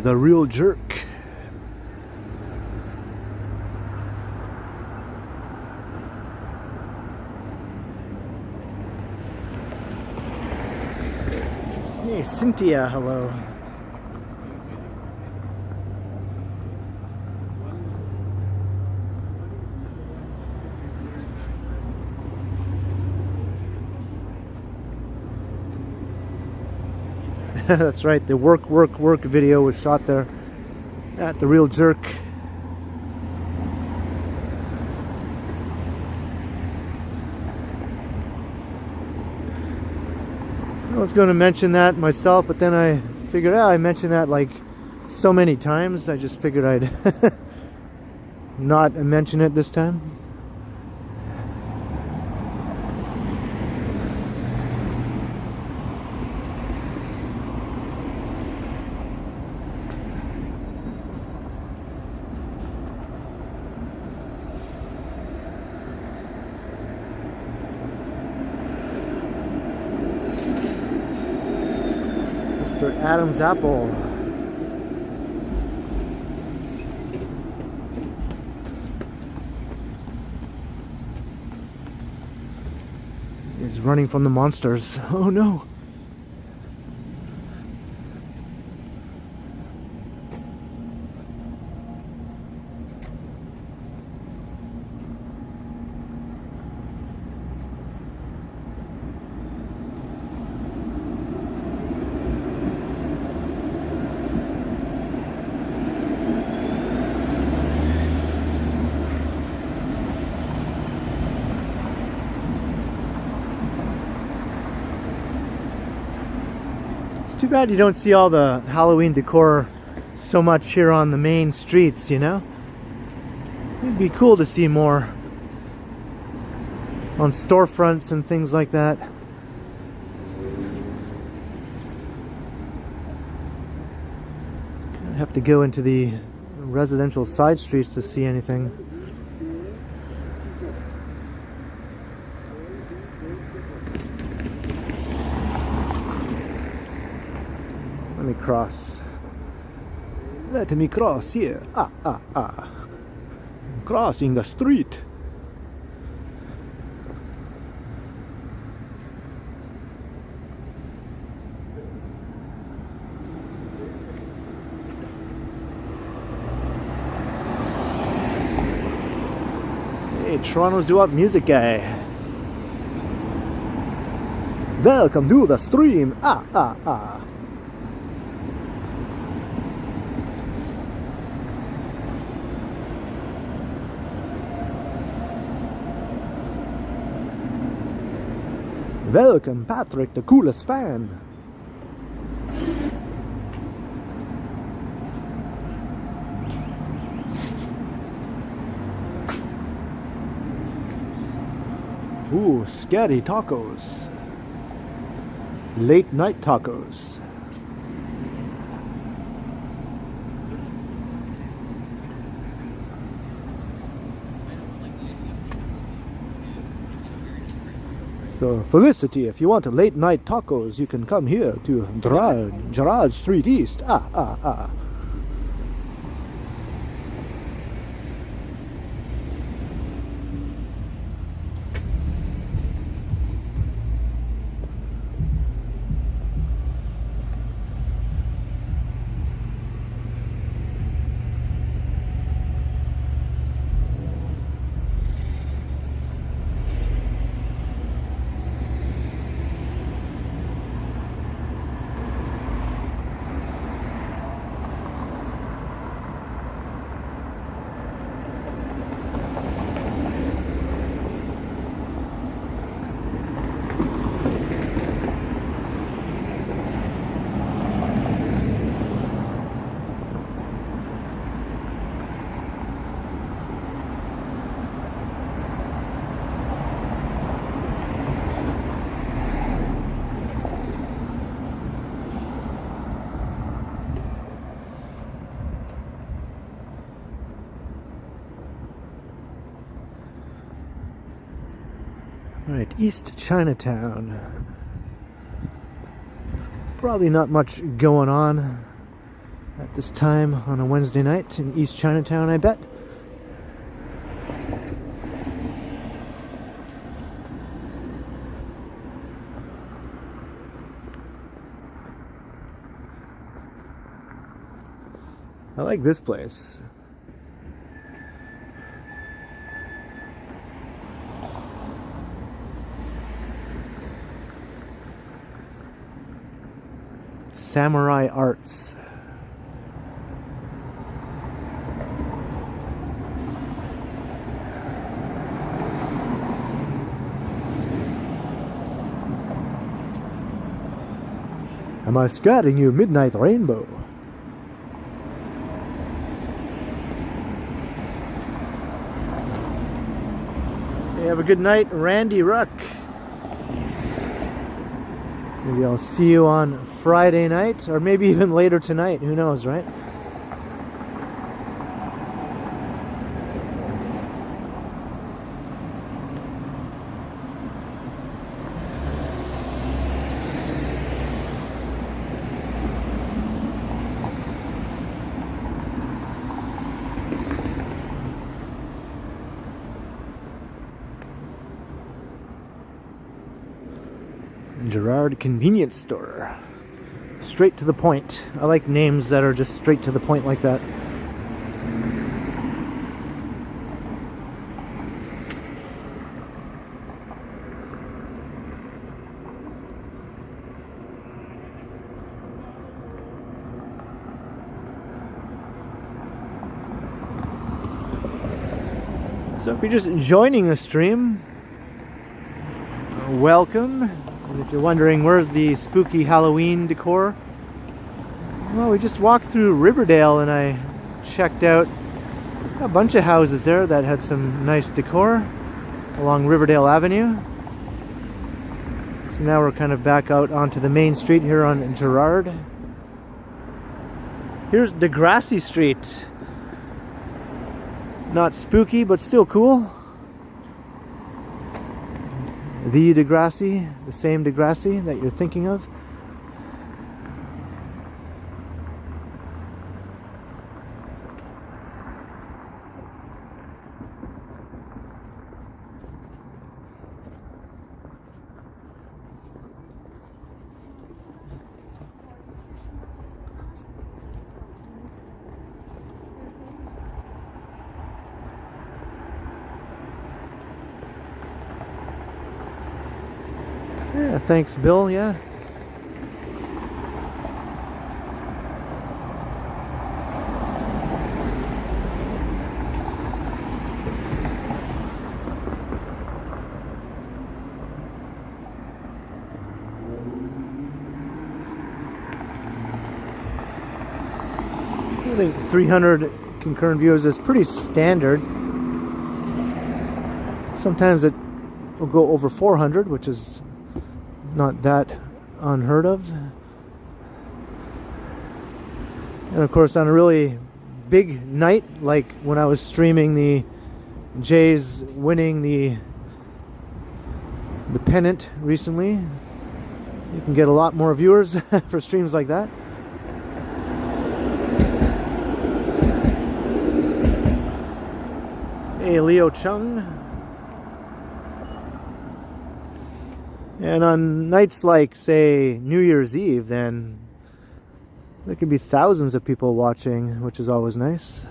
The real jerk. Hey, Cynthia, hello. That's right, the work video was shot there at the Real Jerk. I was going to mention that myself, but then I figured out I mentioned that like so many times, I just figured I'd not mention it this time. Adam's apple. Is running from the monsters. Oh no. Too bad you don't see all the Halloween decor so much here on the main streets, you know? It'd be cool to see more on storefronts and things like that. Kind of have to go into the residential side streets to see anything. Let me cross. Let me cross here. Crossing the street. Hey, Toronto's doo-wop music guy. Welcome to the stream. Welcome, Patrick, the coolest fan. Ooh, scary tacos. Late night tacos. So, Felicity, if you want a late night tacos, you can come here to Gerard Street East. Alright, East Chinatown. Probably not much going on at this time on a Wednesday night in East Chinatown, I bet. I like this place. Samurai Arts. Am I scaring you, Midnight Rainbow? Hey, have a good night, Randy Ruck. Maybe I'll see you on Friday night, or maybe even later tonight. Who knows, right? Gerard Convenience Store. Straight to the point. I like names that are just straight to the point like that. So if you're just joining the stream, welcome. And if you're wondering where's the spooky Halloween decor, well, we just walked through Riverdale and I checked out a bunch of houses there that had some nice decor along Riverdale Avenue. So now we're kind of back out onto the main street here on Gerard. Here's Degrassi Street. Not spooky, but still cool. The Degrassi, the same Degrassi that you're thinking of. Yeah, thanks, Bill. Yeah. I think 300 concurrent viewers is pretty standard. Sometimes it will go over 400, which is not that unheard of. And of course, on a really big night, like when I was streaming the Jays winning the pennant recently, you can get a lot more viewers for streams like that. Hey, Leo Chung. And on nights like, say, New Year's Eve, then there could be thousands of people watching, which is always nice.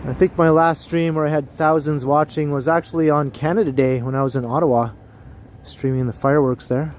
I think my last stream where I had thousands watching was actually on Canada Day when I was in Ottawa, streaming the fireworks there.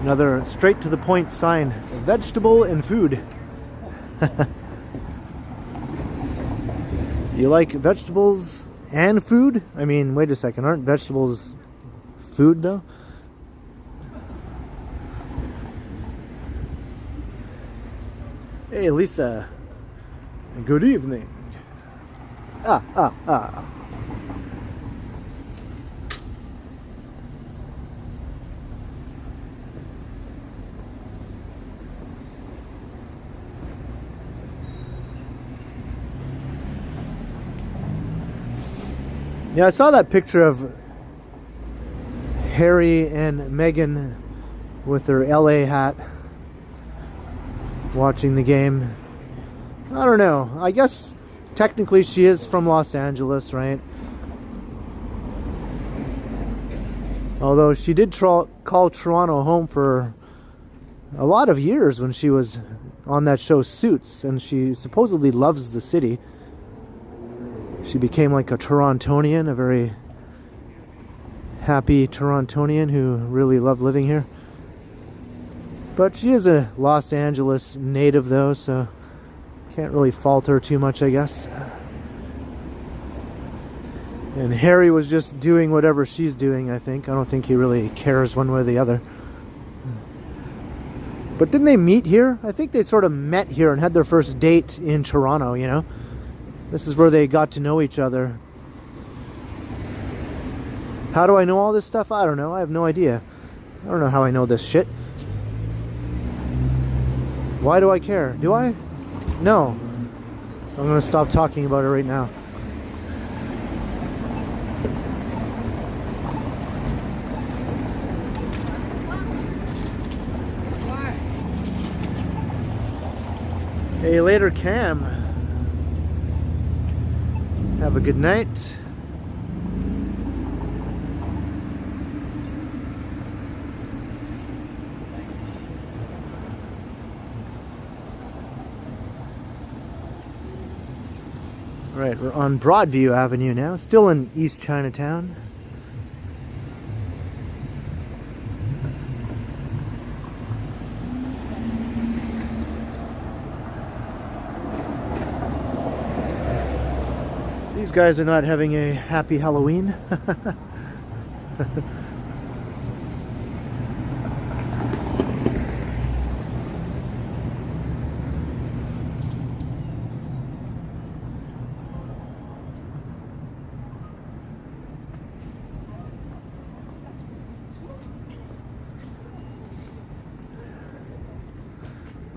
Another straight to the point sign. Vegetable and food. You like vegetables and food? I mean, wait a second. Aren't vegetables food though? Hey Lisa. Good evening. Yeah, I saw that picture of Harry and Meghan with their LA hat watching the game. I don't know. I guess technically she is from Los Angeles, right? Although she did call Toronto home for a lot of years when she was on that show Suits, and she supposedly loves the city. She became like a Torontonian, a very happy Torontonian who really loved living here. But she is a Los Angeles native though, so can't really fault her too much, I guess. And Harry was just doing whatever she's doing, I think. I don't think he really cares one way or the other. But didn't they meet here? I think they sort of met here and had their first date in Toronto, you know? This is where they got to know each other. How do I know all this stuff? I don't know. I have no idea. I don't know how I know this shit. Why do I care? Do I? No. So I'm going to stop talking about it right now. Hey, later, Cam. Have a good night. Right, we're on Broadview Avenue now, still in East Chinatown. These guys are not having a happy Halloween.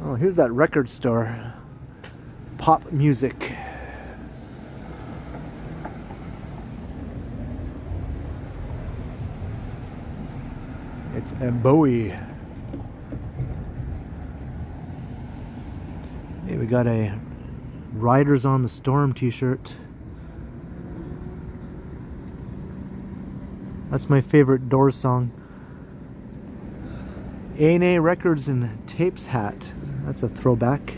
Oh, here's that record store. Pop music. It's a Bowie. Hey, we got a Riders on the Storm t-shirt. That's my favorite Doors song. A&A Records and Tapes hat. That's a throwback.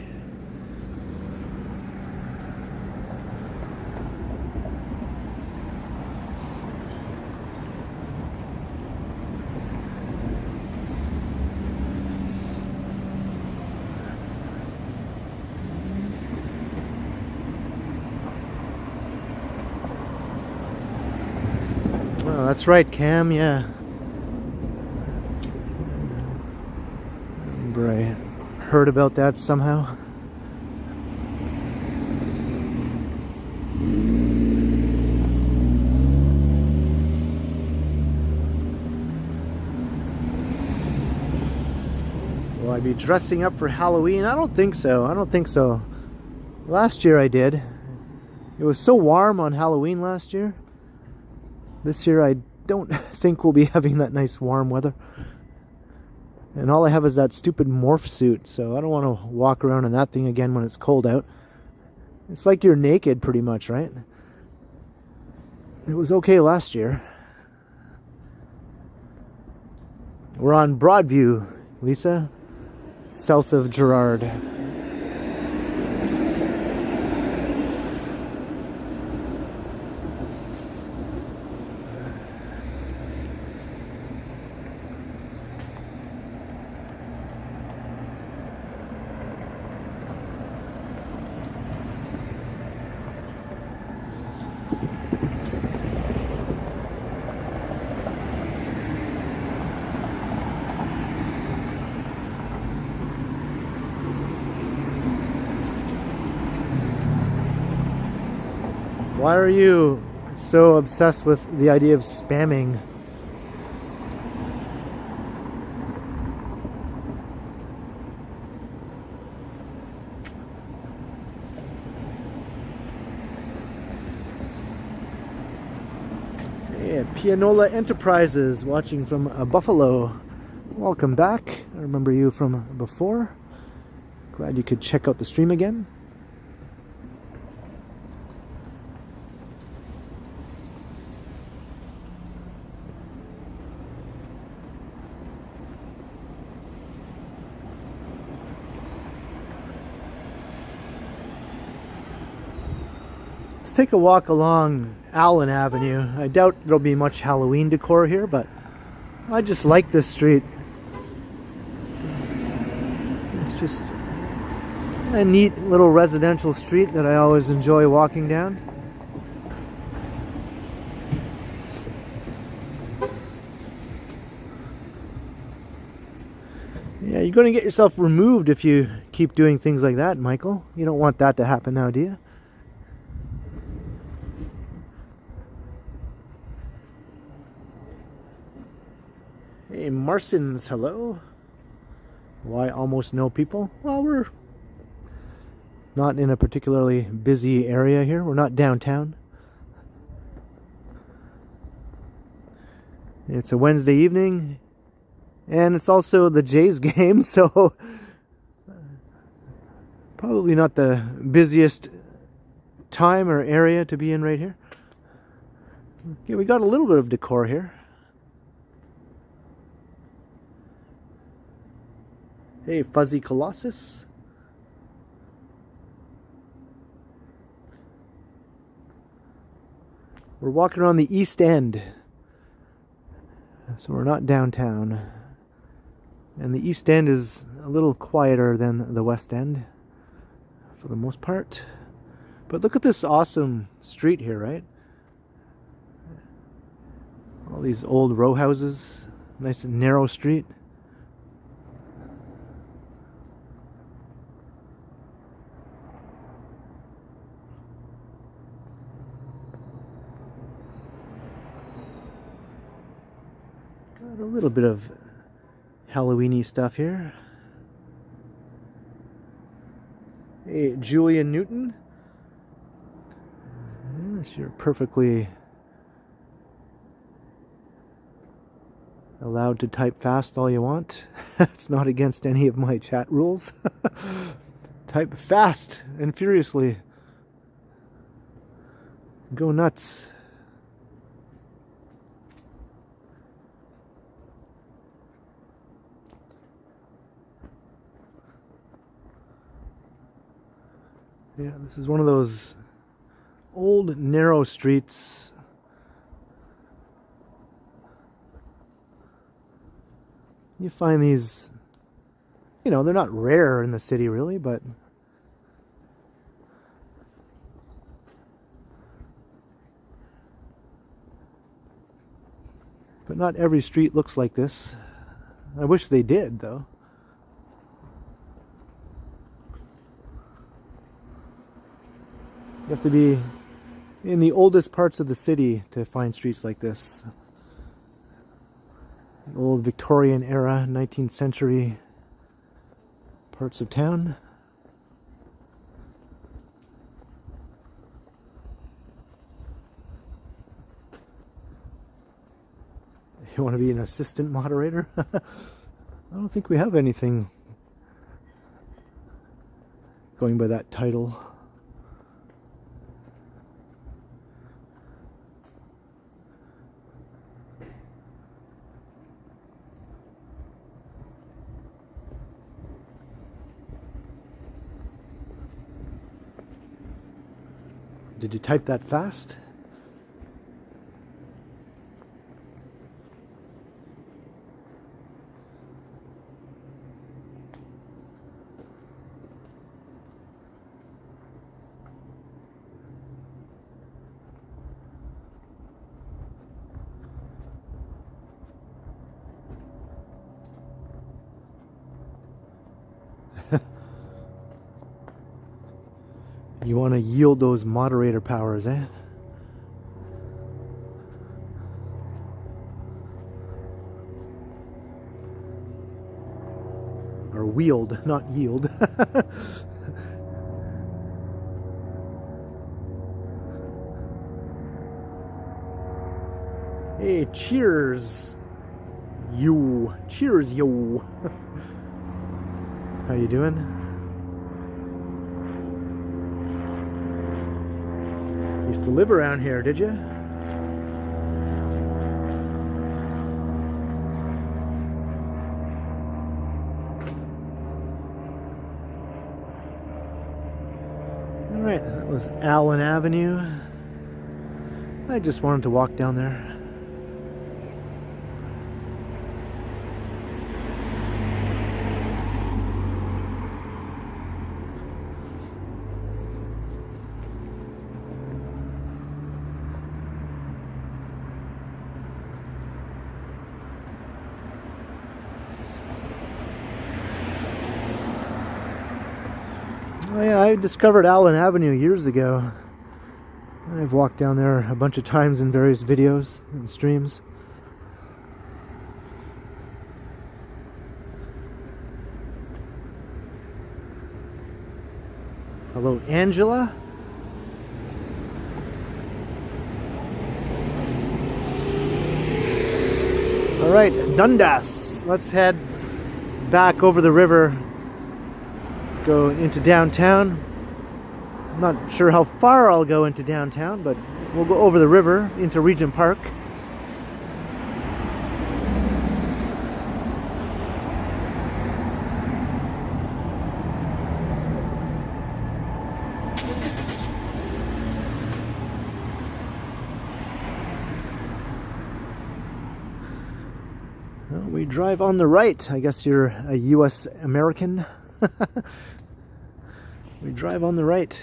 Oh, that's right, Cam, yeah. Remember I heard about that somehow. Will I be dressing up for Halloween? I don't think so. I don't think so. Last year I did. It was so warm on Halloween last year. This year I don't think we'll be having that nice warm weather. And all I have is that stupid morph suit, so I don't want to walk around in that thing again when it's cold out. It's like you're naked pretty much, right? It was okay last year. We're on Broadview, Lisa, south of Gerrard. Why are you so obsessed with the idea of spamming? Yeah, Pianola Enterprises watching from Buffalo. Welcome back. I remember you from before. Glad you could check out the stream again. Let's take a walk along Allen Avenue. I doubt there'll be much Halloween decor here, but I just like this street. It's just a neat little residential street that I always enjoy walking down. Yeah, you're going to get yourself removed if you keep doing things like that, Michael. You don't want that to happen now, do you? Hey, Marsons, hello. Why almost no people? Well, we're not in a particularly busy area here. We're not downtown. It's a Wednesday evening, and it's also the Jays game, so probably not the busiest time or area to be in right here. Okay, we got a little bit of decor here. Hey, Fuzzy Colossus. We're walking around the East End. So we're not downtown. And the East End is a little quieter than the West End, for the most part. But look at this awesome street here, right? All these old row houses. Nice and narrow street. A little bit of Halloween-y stuff here. Hey, Julian Newton. Yes, you're perfectly allowed to type fast all you want. It's not against any of my chat rules. Type fast and furiously. Go nuts. Yeah, this is one of those old narrow streets. You find these, you know, they're not rare in the city really, but not every street looks like this. I wish they did, though. You have to be in the oldest parts of the city to find streets like this. Old Victorian era, 19th century parts of town. You want to be an assistant moderator? I don't think we have anything going by that title. Did you type that fast? You want to yield those moderator powers, eh? or wield, not yield. Hey, cheers, you. Cheers, yo. How you doing? Used to live around here, did you? Alright, that was Allen Avenue. I just wanted to walk down there. Oh yeah, I discovered Allen Avenue years ago. I've walked down there a bunch of times in various videos and streams. Hello, Angela. All right, Dundas. Let's head back over the river. Go into downtown. I'm not sure how far I'll go into downtown, but we'll go over the river into Regent Park. Well, we drive on the right. I guess you're a US American. We drive on the right.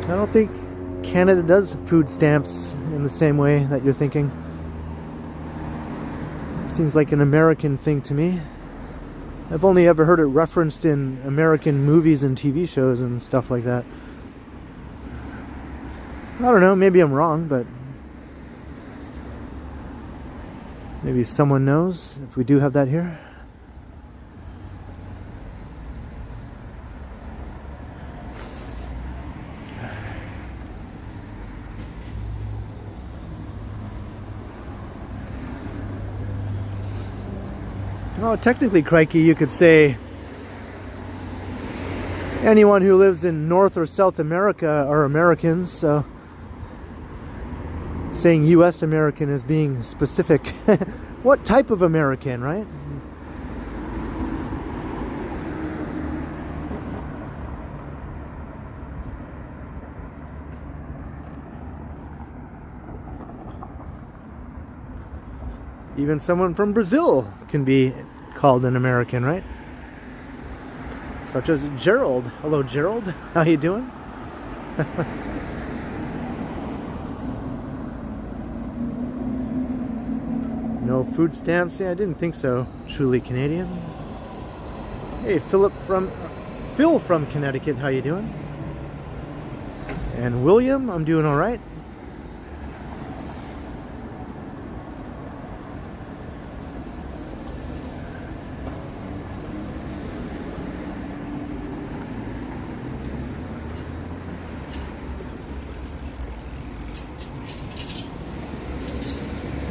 I don't think Canada does food stamps in the same way that you're thinking. It seems like an American thing to me. I've only ever heard it referenced in American movies and TV shows and stuff like that. I don't know, maybe I'm wrong, but maybe someone knows if we do have that here. Oh, technically, crikey, you could say anyone who lives in North or South America are Americans, so saying US American is being specific. What type of American, right? Even someone from Brazil can be called an American, right? Such as Gerald. Hello, Gerald. How you doing? No food stamps? Yeah, I didn't think so. Truly Canadian. Hey, Phil from Connecticut. How you doing? And William, I'm doing all right.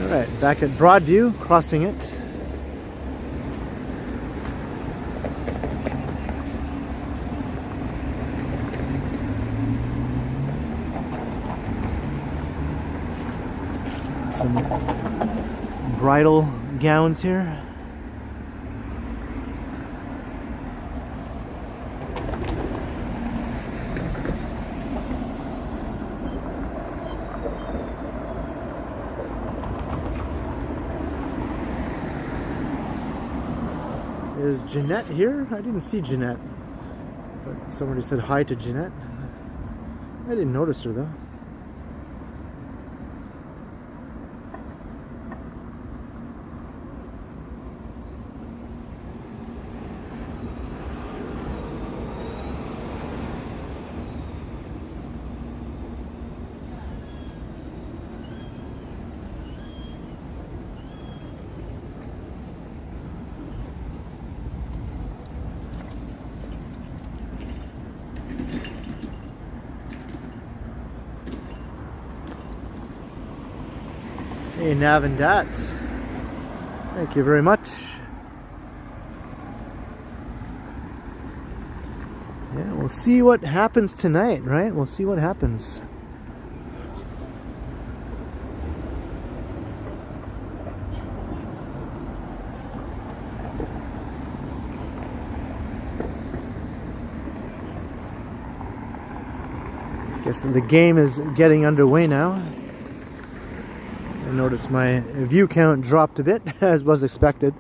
Alright, back at Broadview, crossing it. Some bridal gowns here. Is Jeanette here? I didn't see Jeanette. But somebody said hi to Jeanette. I didn't notice her though. Hey, Nav and Dat. Thank you very much. Yeah, we'll see what happens tonight, right? We'll see what happens. Guess the game is getting underway now. I noticed my view count dropped a bit, as was expected.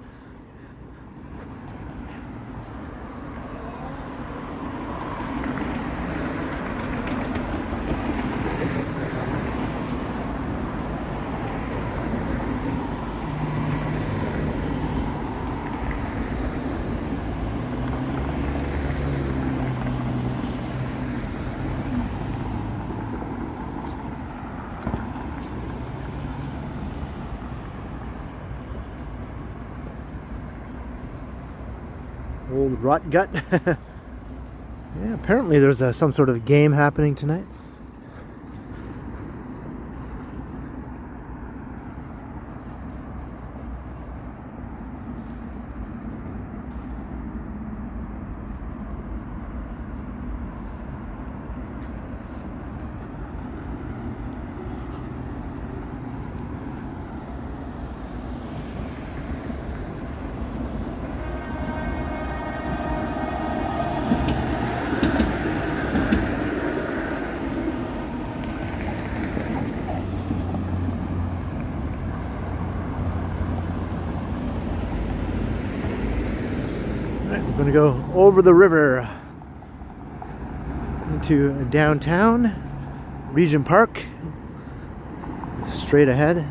Old rot gut. Yeah, apparently there's some sort of game happening tonight. We're going to go over the river into downtown, Regent Park, straight ahead.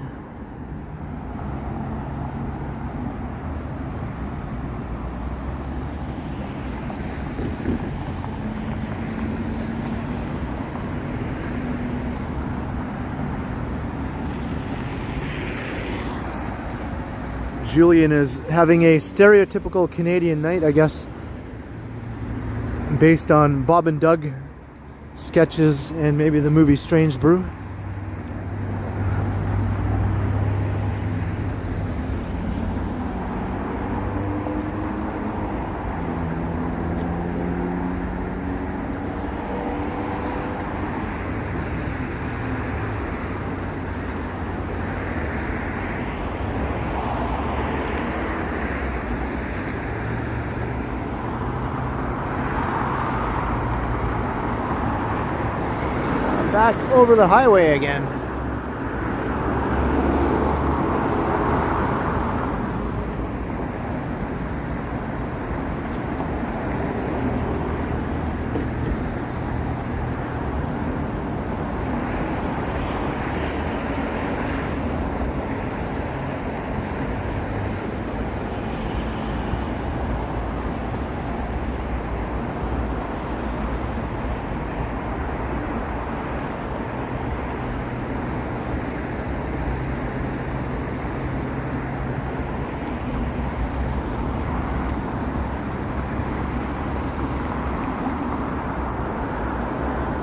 Julian is having a stereotypical Canadian night, I guess, based on Bob and Doug sketches and maybe the movie Strange Brew. Back over the highway again.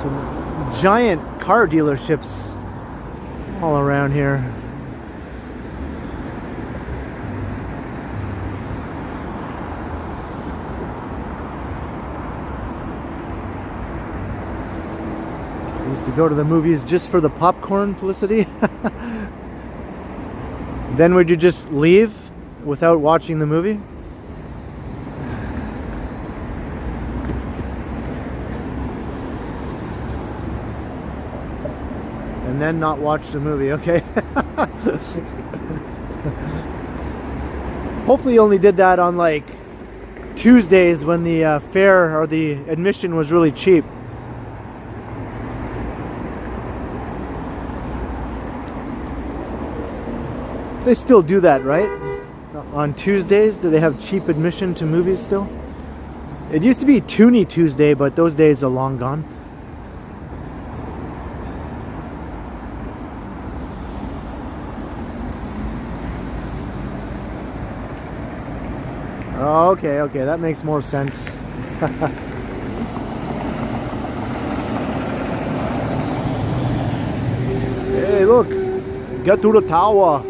Some giant car dealerships all around here. I used to go to the movies just for the popcorn, Felicity. Then would you just leave without watching the movie? And then not watch the movie, okay? Hopefully you only did that on like Tuesdays when the fare or the admission was really cheap. They still do that, right? On Tuesdays, do they have cheap admission to movies still? It used to be Toonie Tuesday, but those days are long gone. Oh, okay, that makes more sense. Hey, look, get to the tower.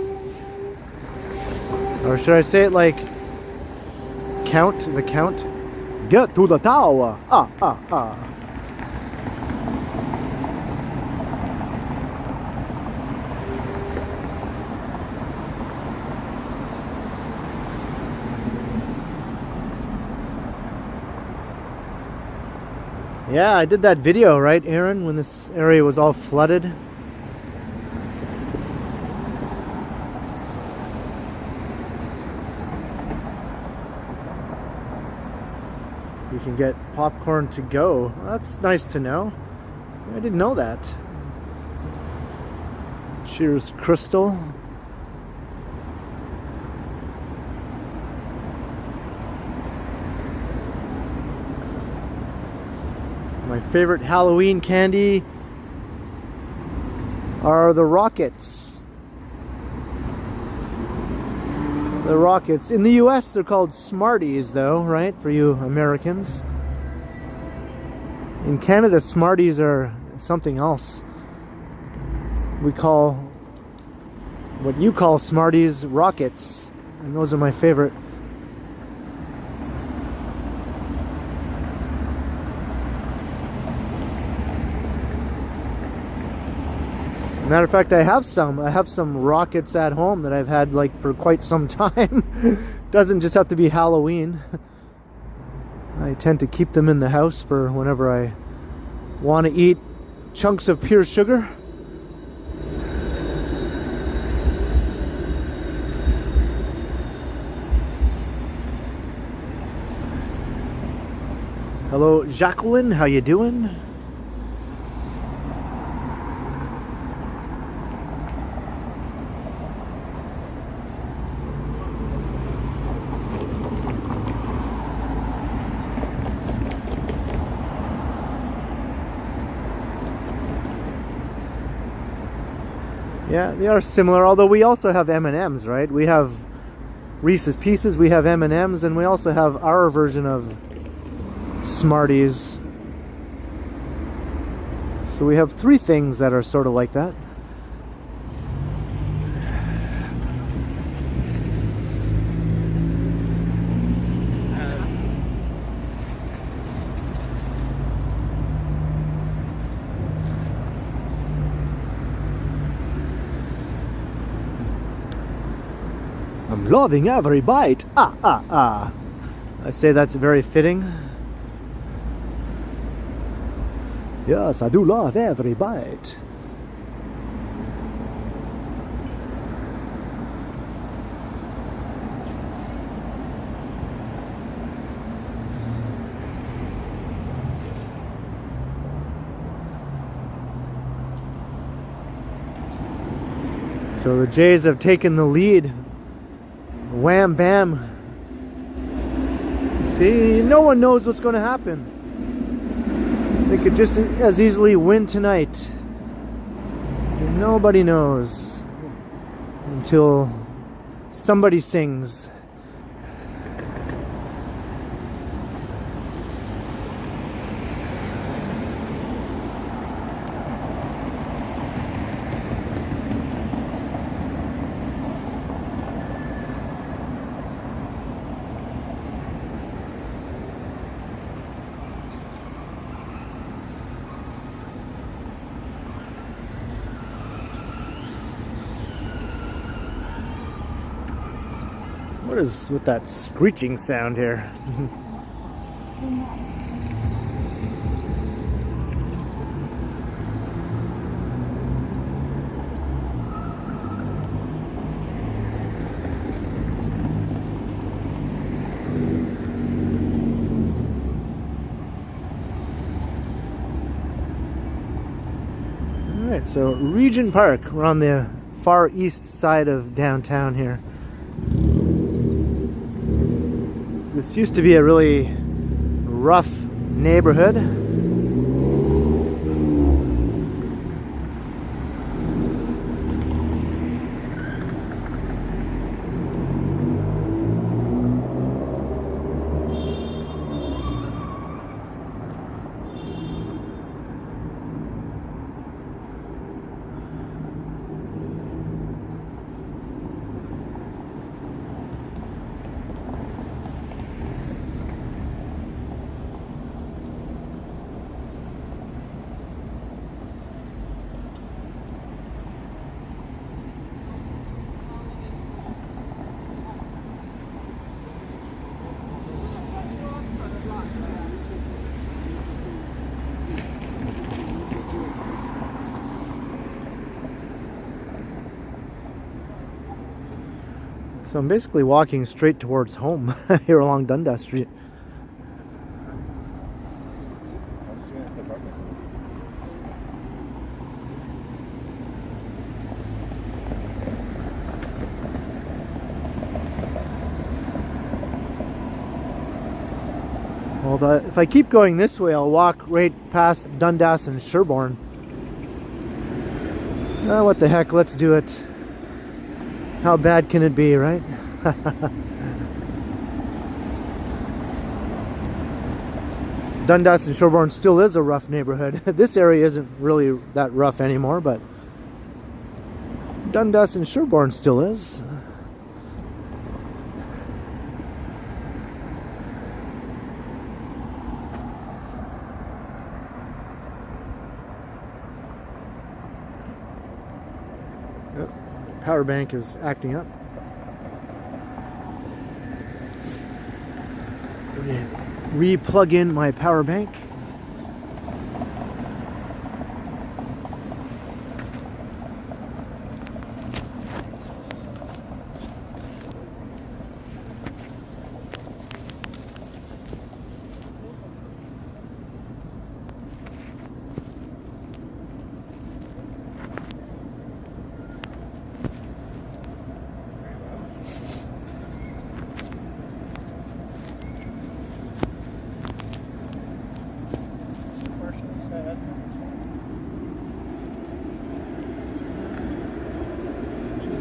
Or should I say it like Count, the Count? Get to the tower. Yeah, I did that video, right, Aaron, when this area was all flooded? You can get popcorn to go. That's nice to know. I didn't know that. Cheers, Crystal. My favorite Halloween candy are the rockets. The rockets. In the US, they're called Smarties, though, right? For you Americans. In Canada, Smarties are something else. We call what you call Smarties rockets, and those are my favorite. Matter of fact, I have some rockets at home that I've had like for quite some time. Doesn't just have to be Halloween. I tend to keep them in the house for whenever I want to eat chunks of pure sugar. Hello, Jacqueline, how you doing? Yeah, they are similar, although we also have M&Ms, right? We have Reese's Pieces, we have M&Ms, and we also have our version of Smarties. So we have three things that are sort of like that. I'm loving every bite. I say that's very fitting. Yes, I do love every bite. So the Jays have taken the lead. Wham bam. See, no one knows what's going to happen. They could just as easily win tonight. Nobody knows until somebody sings. What is with that screeching sound here? So Regent Park, we're on the far east side of downtown here. This used to be a really rough neighborhood. So I'm basically walking straight towards home here along Dundas Street. Well, if I keep going this way, I'll walk right past Dundas and Sherbourne. Oh, what the heck, let's do it. How bad can it be, right? Dundas and Sherbourne still is a rough neighborhood. This area isn't really that rough anymore, but Dundas and Sherbourne still is. Power bank is acting up. Re-plug in my power bank.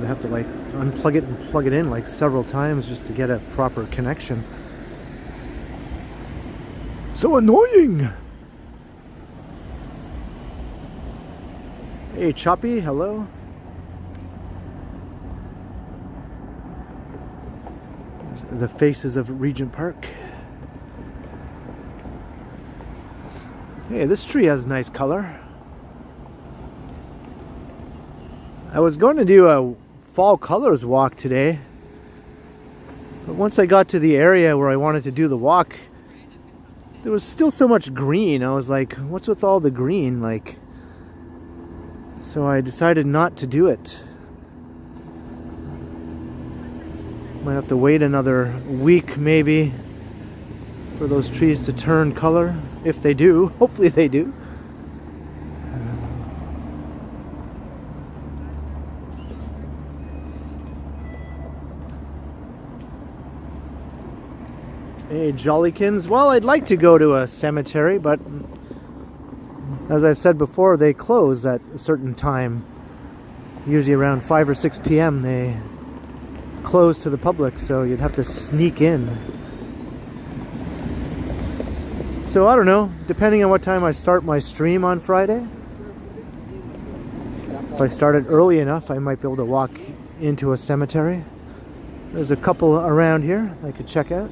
I have to like unplug it and plug it in like several times just to get a proper connection. So annoying! Hey Choppy, hello. There's the faces of Regent Park. Hey, this tree has nice color. I was going to do a fall colors walk today, but once I got to the area where I wanted to do the walk, there was still so much green. I was like, what's with all the green? Like, so I decided not to do it. Might have to wait another week maybe for those trees to turn color, if they do. Hopefully they do. Hey Jollykins, well, I'd like to go to a cemetery, but as I've said before, they close at a certain time. Usually around 5 or 6 p.m. they close to the public, so you'd have to sneak in. So I don't know, depending on what time I start my stream on Friday. If I started early enough, I might be able to walk into a cemetery. There's a couple around here I could check out.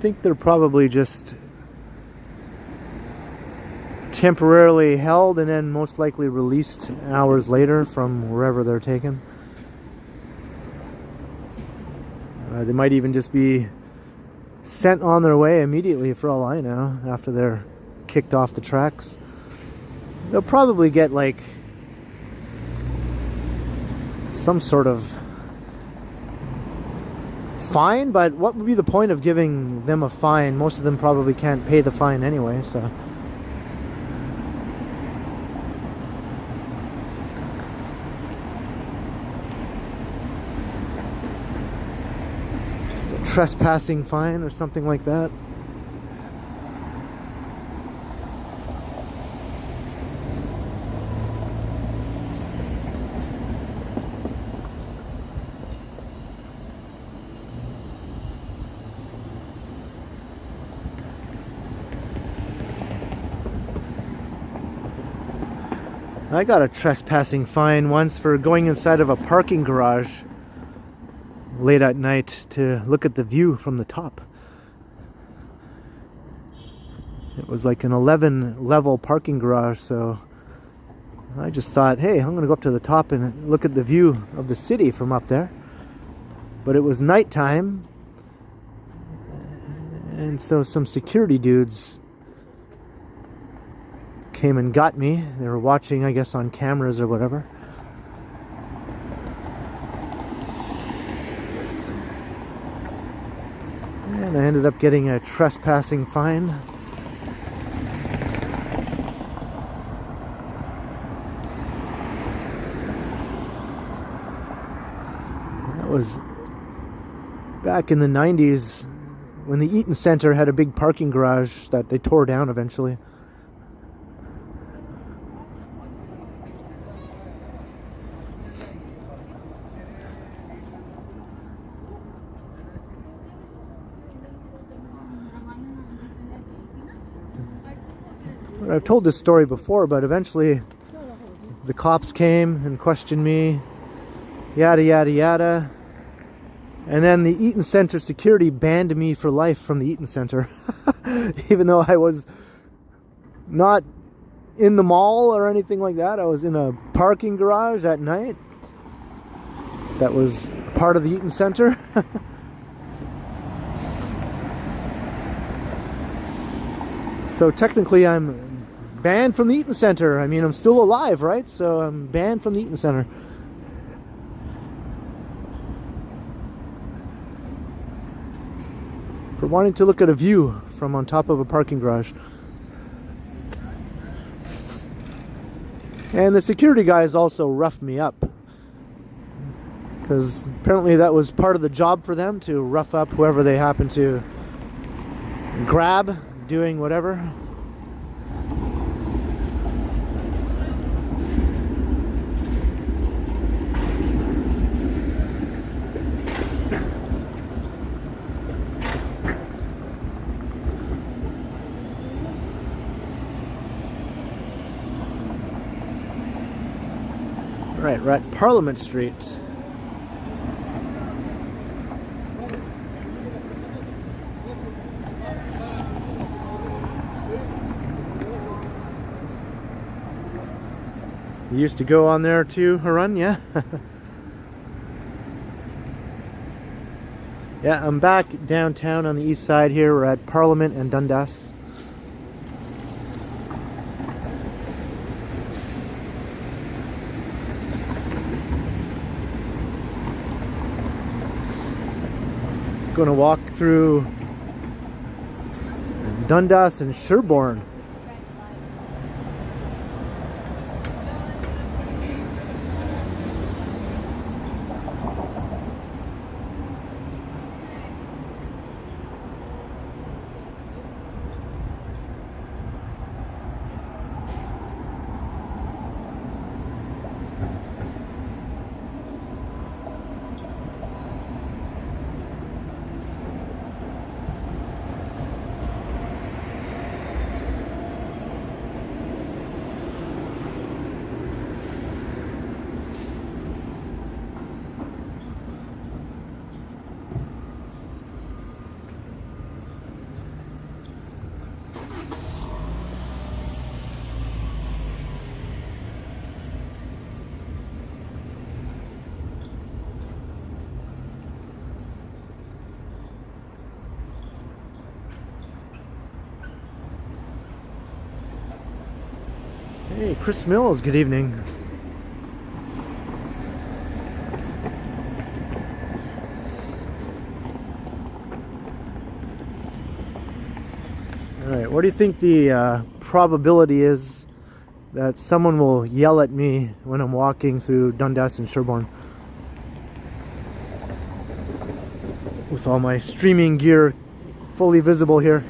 think they're probably just temporarily held and then most likely released hours later from wherever they're taken. They might even just be sent on their way immediately, for all I know, after they're kicked off the tracks. They'll probably get like some sort of fine, but what would be the point of giving them a fine? Most of them probably can't pay the fine anyway, so. Trespassing fine or something like that. I got a trespassing fine once for going inside of a parking garage late at night to look at the view from the top. It was like an 11-level parking garage, so I just thought, hey, I'm gonna go up to the top and look at the view of the city from up there. But it was nighttime, and so some security dudes came and got me. They were watching, I guess, on cameras or whatever. And I ended up getting a trespassing fine. That was back in the 90s when the Eaton Center had a big parking garage that they tore down eventually. I've told this story before, but eventually the cops came and questioned me, yada yada yada, and then the Eaton Center security banned me for life from the Eaton Center. Even though I was not in the mall or anything like that. I was in a parking garage at night that was part of the Eaton Center. So technically I'm banned from the Eaton Center. I mean, I'm still alive, right? So I'm banned from the Eaton Center. For wanting to look at a view from on top of a parking garage. And the security guys also roughed me up, because apparently that was part of the job for them, to rough up whoever they happen to grab doing whatever. Right, we're at Parliament Street. You used to go on there too, Harun, yeah? Yeah, I'm back downtown on the east side here. We're at Parliament and Dundas. Going to walk through Dundas and Sherborne. Hey, Chris Mills, good evening. Alright, what do you think the probability is that someone will yell at me when I'm walking through Dundas and Sherbourne? With all my streaming gear fully visible here.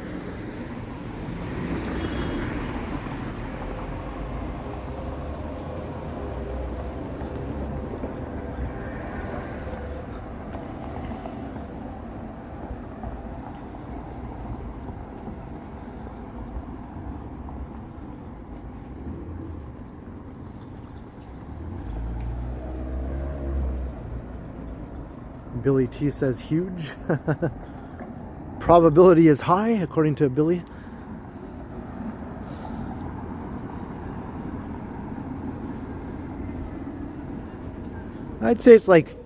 Billy T says huge. Probability is high, according to Billy. I'd say it's like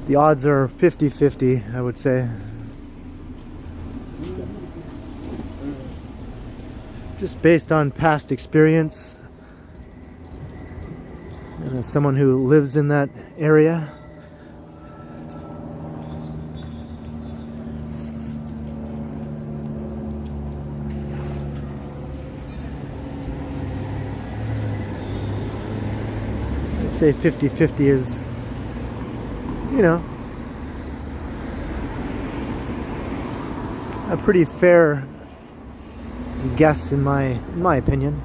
the odds are 50-50, I would say. Just based on past experience. And as someone who lives in that area, I'd say 50-50 is, you know, a pretty fair guess in my opinion.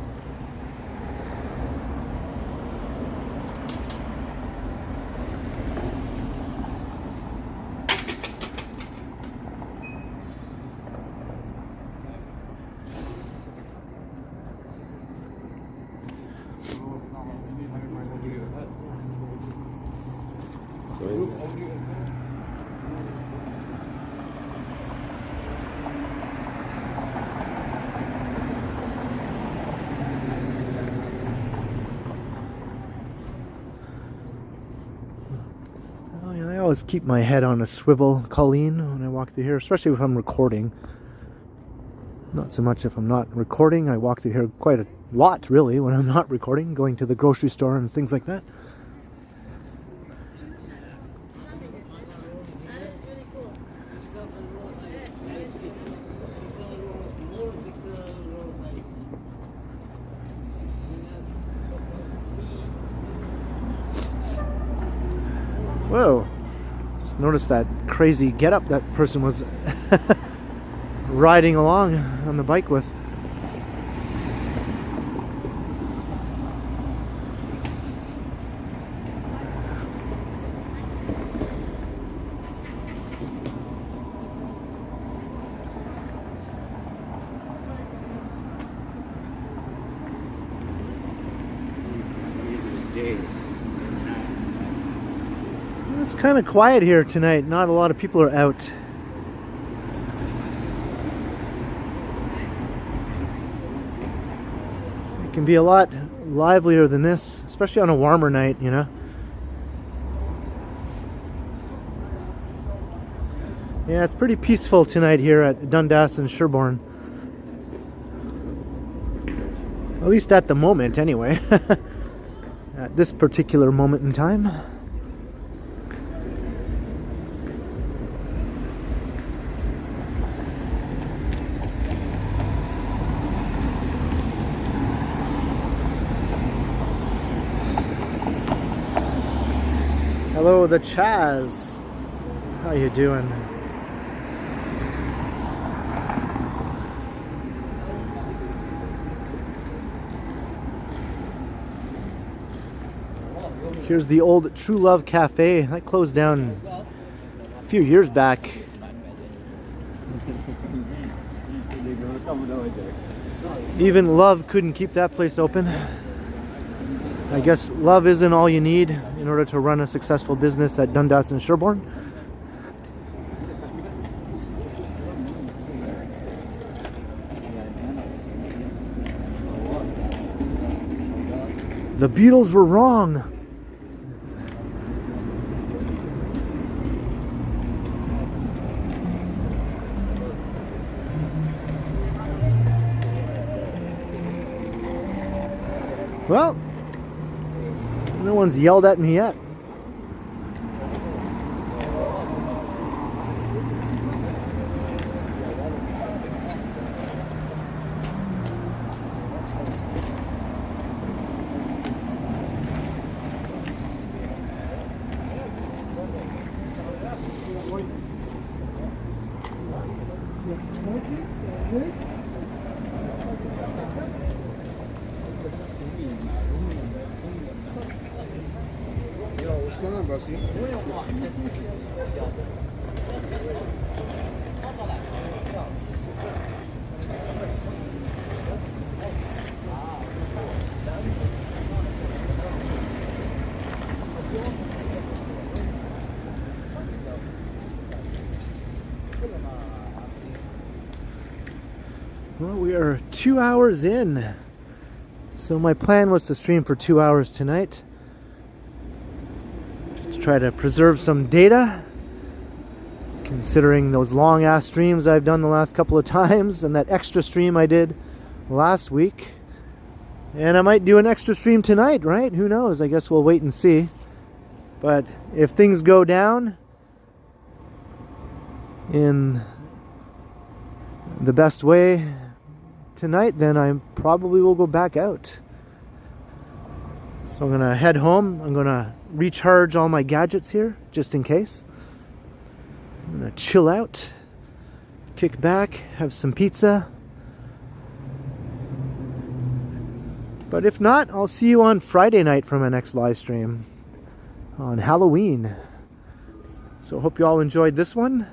I always keep my head on a swivel, Colleen, when I walk through here, especially if I'm recording. Not so much if I'm not recording. I walk through here quite a lot, really, when I'm not recording, going to the grocery store and things like that. Whoa, just noticed that crazy getup that person was riding along on the bike with. It's kind of quiet here tonight. Not a lot of people are out. It can be a lot livelier than this, especially on a warmer night, you know. Yeah, it's pretty peaceful tonight here at Dundas and Sherbourne. At least at the moment, anyway. At this particular moment in time. Hello, the Chaz. How you doing? Here's the old True Love Cafe. That closed down a few years back. Even love couldn't keep that place open. I guess love isn't all you need in order to run a successful business at Dundas and Sherbourne. The Beatles were wrong. Well, no one's yelled at me yet. Yo, what's going on, Bussy? Well, we are 2 hours in. So my plan was to stream for 2 hours tonight. Just to try to preserve some data. Considering those long ass streams I've done the last couple of times and that extra stream I did last week. And I might do an extra stream tonight, right? Who knows? I guess we'll wait and see. But if things go down in the best way tonight, then I probably will go back out. So I'm gonna head home. I'm gonna recharge all my gadgets here just in case. I'm gonna chill out, kick back, have some pizza. But if not, I'll see you on Friday night for my next live stream on Halloween. So hope you all enjoyed this one.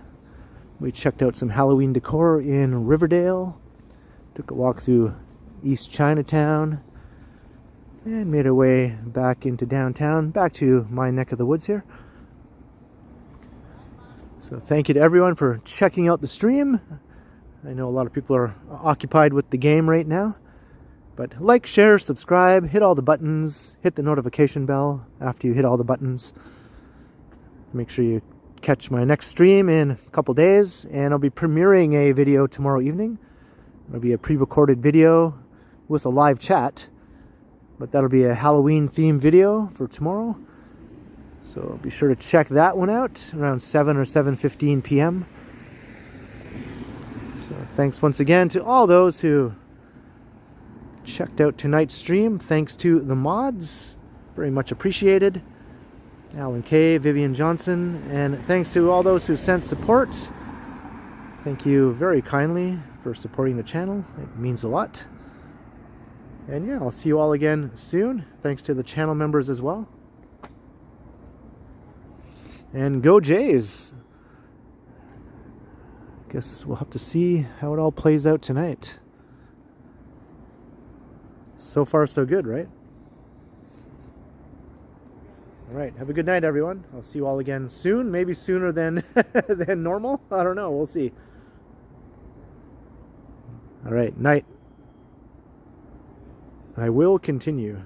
We checked out some Halloween decor in Riverdale, took a walk through East Chinatown, and made our way back into downtown, back to my neck of the woods here. So thank you to everyone for checking out the stream. I know a lot of people are occupied with the game right now, but like, share, subscribe, hit all the buttons, hit the notification bell after you hit all the buttons. Make sure you catch my next stream in a couple days, and I'll be premiering a video tomorrow evening. It'll be a pre-recorded video with a live chat, but that'll be a Halloween themed video for tomorrow. So be sure to check that one out around 7 or 7:15 p.m. So thanks once again to all those who checked out tonight's stream. Thanks to the mods, very much appreciated. Alan K, Vivian Johnson, and thanks to all those who sent support. Thank you very kindly for supporting the channel. It means a lot. And yeah, I'll see you all again soon. Thanks to the channel members as well. And go Jays! Guess we'll have to see how it all plays out tonight. So far so good, right? Alright, have a good night, everyone. I'll see you all again soon. Maybe sooner than, than normal. I don't know. We'll see. Alright, night. I will continue.